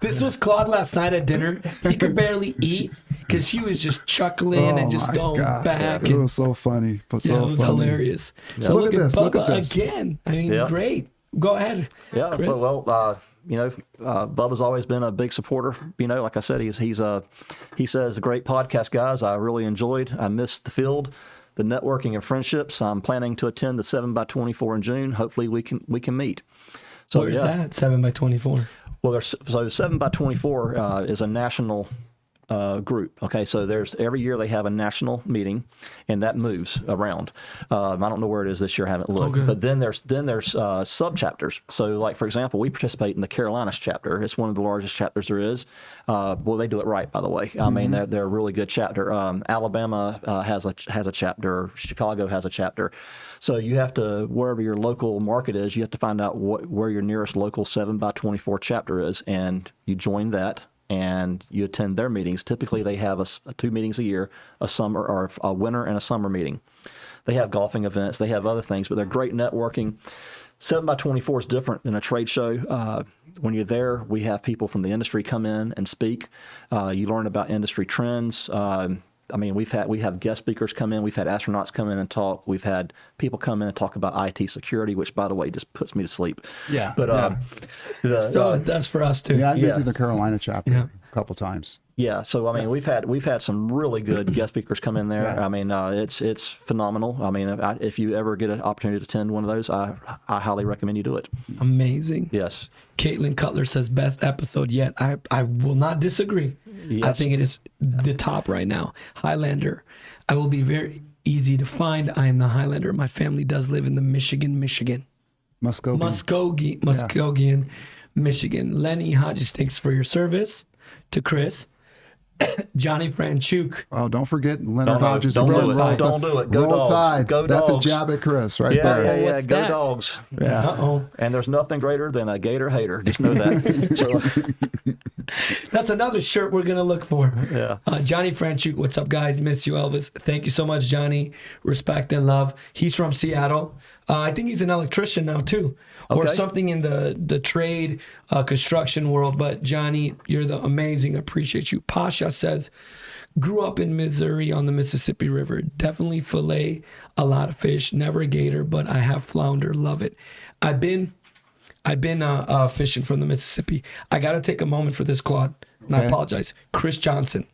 this was Claude last night at dinner. He could barely eat because he was just chuckling and just going back. It was so funny. It was hilarious. Yeah. So look at this. Look at this again. I mean, great. Go ahead. Yeah. Chris. Bubba's always been a big supporter. Like I said, he says, great podcast, guys. I really enjoyed. I missed the field, the networking and friendships. I'm planning to attend the 7x24 in June. Hopefully we can meet. So where's that 7x24? Well, 7x24 is a national group. Okay, so every year they have a national meeting, and that moves around. I don't know where it is this year. I haven't looked. Okay. But then there's sub chapters. So, like for example, we participate in the Carolinas chapter. It's one of the largest chapters there is. Well, they do it right, by the way. I mean, they're a really good chapter. Alabama has a chapter. Chicago has a chapter. So you have to, wherever your local market is, you have to find out where your nearest local 7x24 chapter is, and you join that. And you attend their meetings. Typically, they have 2 meetings a year, a summer or a winter and a summer meeting. They have golfing events. They have other things, but they're great networking. 7x24 is different than a trade show. When you're there, we have people from the industry come in and speak. You learn about industry trends. we have guest speakers come in. We've had astronauts come in and talk. We've had people come in and talk about IT security, which, by the way, just puts me to sleep. Yeah. But That's for us too. Yeah, I've been Yeah. to the Carolina chapter Yeah. a couple times. yeah, so I mean, we've had some really good guest speakers come in there. Yeah. I mean, it's phenomenal. I mean, if you ever get an opportunity to attend one of those, I highly recommend you do it. Amazing. Yes. Caitlin Cutler says best episode yet. I will not disagree. I Yes. think it is the top right now. Highlander. I will be very easy to find. I am the Highlander. My family does live in the Michigan. Muskogee, Michigan. Lenny Hodges, thanks for your service. To Chris. Johnny Franchuk. Oh, don't forget Leonard No, Hodges. don't again. do it. Roll Don't do it. Go Roll Dogs. Tide. Go That's Dogs. a jab at Chris right Yeah, there. yeah, What's go that? Dogs. Yeah. Uh-oh. And there's nothing greater than a Gator hater. Just know that. So, That's another shirt we're going to look for. yeah. Johnny Franchuk, what's up, guys? Miss you, Elvis. Thank you so much, Johnny. Respect and love. He's from Seattle. I think he's an electrician now, too, or Okay. something in the trade construction world. But, Johnny, you're the amazing. Appreciate you. Pasha says, grew up in Missouri on the Mississippi River. Definitely fillet a lot of fish. Never a gator, but I have flounder. Love it. I've been fishing from the Mississippi. I got to take a moment for this, Claude, and I Okay. apologize. Chris Johnson.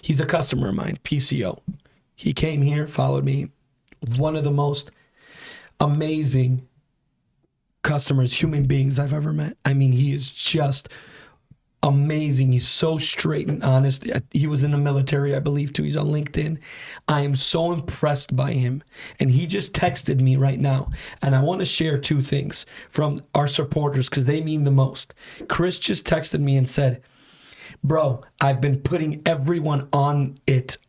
He's a customer of mine, PCO. He came here, followed me. One of the most amazing customers, human beings I've ever met. I mean, he is just amazing. He's so straight and honest. He was in the military, I believe, too. He's on LinkedIn. I am so impressed by him. And he just texted me right now. And I want to share two things from our supporters because they mean the most. Chris just texted me and said, bro, I've been putting everyone on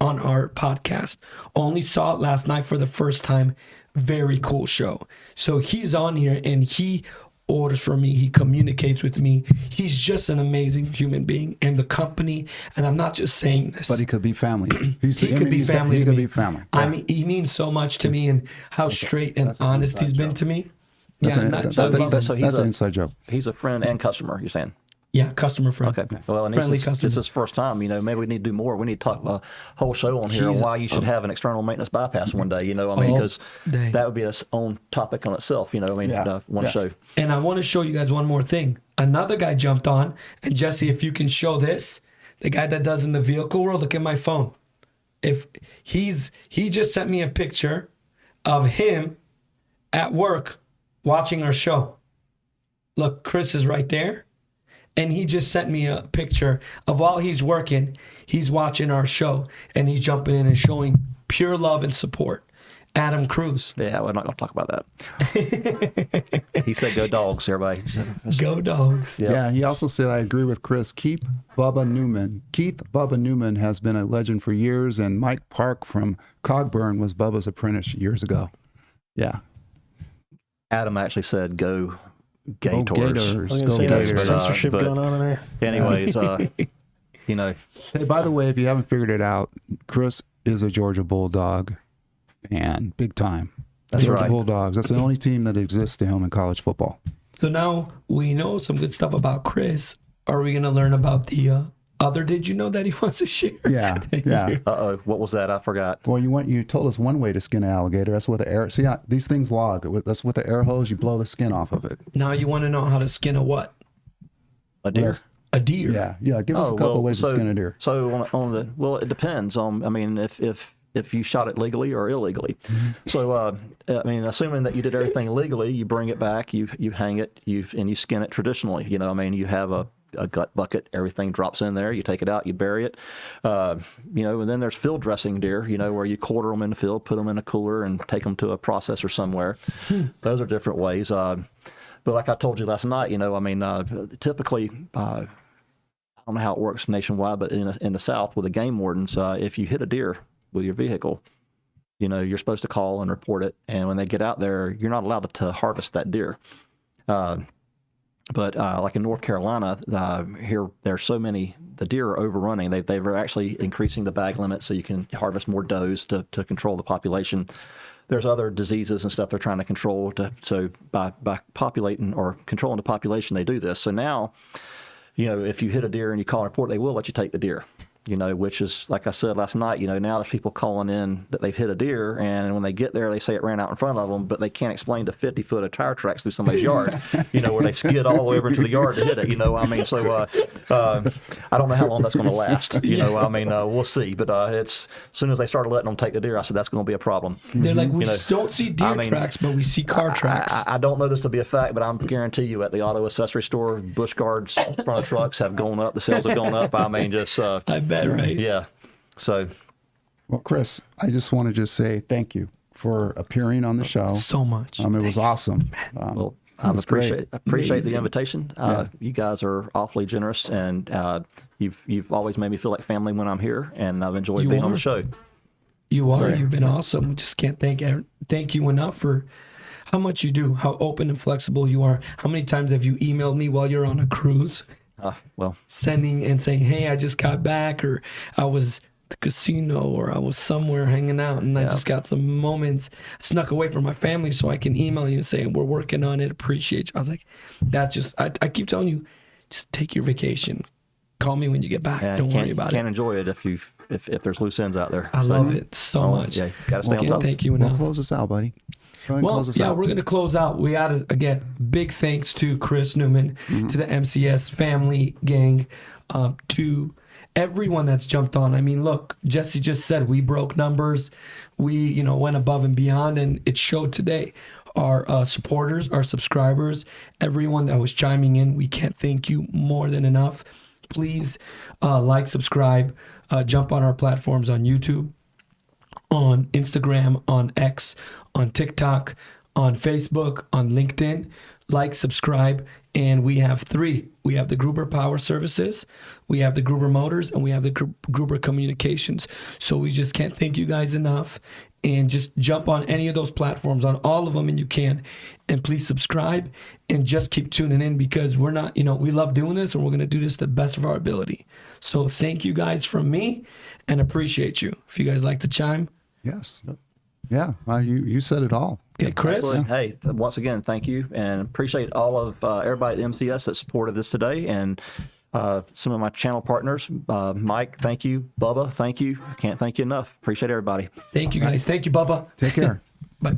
our podcast. Only saw it last night for the first time. Very cool show. So he's on here and he orders from me. He communicates with me. He's just an amazing human being. And the company, and I'm not just saying this. But he could be family. He could be family. He to could me. be family. I Yeah. mean, he means so much to me and how straight and that's an honest inside he's been joke. to me. That's Yeah, an- not- that's I a- love that's- him. So he's that's an a- inside joke. He's a friend and customer, you're saying? Yeah, customer friend. Okay. Well, and Friendly this customer. is his first time. Maybe we need to do more. We need to talk a whole show on here on He's- why you should have an external maintenance bypass one day. I mean, because day. that would be its own topic on itself. Yeah. One Yeah. show. And I want to show you guys one more thing. Another guy jumped on, and Jesse, if you can show this, the guy that does in the vehicle world, look at my phone. If he just sent me a picture of him at work watching our show. Look, Chris is right there. And he just sent me a picture of while he's working, he's watching our show and he's jumping in and showing pure love and support. Adam Cruz. Yeah, we're not going to talk about that. He said, "Go Dogs," everybody. Go Dogs. Yeah. Yeah, he also said, I agree with Chris. Keith Bubba Newman has been a legend for years, and Mike Park from Cogburn was Bubba's apprentice years ago. Yeah. Adam actually said, "Go Gators." Go Gators. I was Go gonna say that's some Gators. censorship but- going on in there. Anyways, Hey, by the way, if you haven't figured it out, Chris is a Georgia Bulldog fan, big time. That's Georgia right. Bulldogs. That's the only team that exists to him in college football. So now we know some good stuff about Chris. Are we going to learn about the other did you know that he wants to share? Yeah, yeah. what was that? I forgot. Well, you told us one way to skin an alligator. That's with the air. See, these things log. That's with the air hose. You blow the skin off of it. Now you want to know how to skin a what? A deer. A deer. Yeah. Give us a couple ways to skin a deer. So it depends on. I mean, if you shot it legally or illegally. So assuming that you did everything legally, you bring it back, you hang it, and you skin it traditionally. You have a gut bucket, everything drops in there, you take it out, you bury it. And then there's field dressing deer, where you quarter them in the field, put them in a cooler, and take them to a processor somewhere. Those are different ways. But like I told you last night, typically, I don't know how it works nationwide, but in the South with the game wardens, if you hit a deer with your vehicle, you're supposed to call and report it. And when they get out there, you're not allowed to harvest that deer. But like in North Carolina, here there's so many, the deer are overrunning. They're actually increasing the bag limit so you can harvest more does to control the population. There's other diseases and stuff they're trying to control. So by populating or controlling the population, they do this. So now, if you hit a deer and you call and report, they will let you take the deer. which is, like I said last night, now there's people calling in that they've hit a deer, and when they get there, they say it ran out in front of them, but they can't explain the 50 foot of tire tracks through somebody's yard, where they skid all the way over into the yard to hit it, so I don't know how long that's going to last, we'll see, but as soon as they started letting them take the deer, I said, that's going to be a problem. They're like, we don't see deer tracks, but we see car tracks. I don't know this to be a fact, but I guarantee you at the auto accessory store, bush guards in front of trucks have gone up, the sales have gone up, I bet, right? yeah. So, Well, Chris, I just want to say thank you for appearing on the show. So much. It was awesome. well, it I was appreciate Amazing. the invitation. You guys are awfully generous, and you've always made me feel like family when I'm here, and I've enjoyed being on the show. You are. Sorry. You've been awesome. We just can't thank you enough for how much you do, how open and flexible you are. How many times have you emailed me while you're on a cruise? Well, Sending and saying, hey, I just got back, or I was at the casino, or I was somewhere hanging out, and I just got some moments, snuck away from my family so I can email you and say, we're working on it, appreciate you. I was like, that's just, I keep telling you, just take your vacation. Call me when you get back. Don't worry about it. Can't enjoy it if there's loose ends out there. I love it so much. Yeah, gotta stay on Can't top. thank you We'll enough. close this out, buddy. Go ahead and Well, close us yeah, out. we're going to close out. We got to, again, big thanks to Chris Newman, to the MCS family gang, to everyone that's jumped on. I mean, look, Jesse just said we broke numbers. We, went above and beyond, and it showed today. Our supporters, our subscribers, everyone that was chiming in, we can't thank you more than enough. Please like, subscribe, jump on our platforms on YouTube, on Instagram, on X, on TikTok, on Facebook, on LinkedIn. Like, subscribe, and we have 3. We have the Gruber Power Services, we have the Gruber Motors, and we have the Gruber Communications. So we just can't thank you guys enough. And just jump on any of those platforms, on all of them, and you can. And please subscribe and just keep tuning in, because we're not, we love doing this, and we're going to do this to the best of our ability. So thank you guys from me, and appreciate you. If you guys like to chime. Yes. Yeah. You said it all. Okay, Chris? Absolutely. Hey, once again, thank you, and appreciate all of everybody at MCS that supported this today, and some of my channel partners. Mike, thank you. Bubba, thank you. I can't thank you enough. Appreciate everybody. Thank you, guys. Thank you, Bubba. Take care. Bye.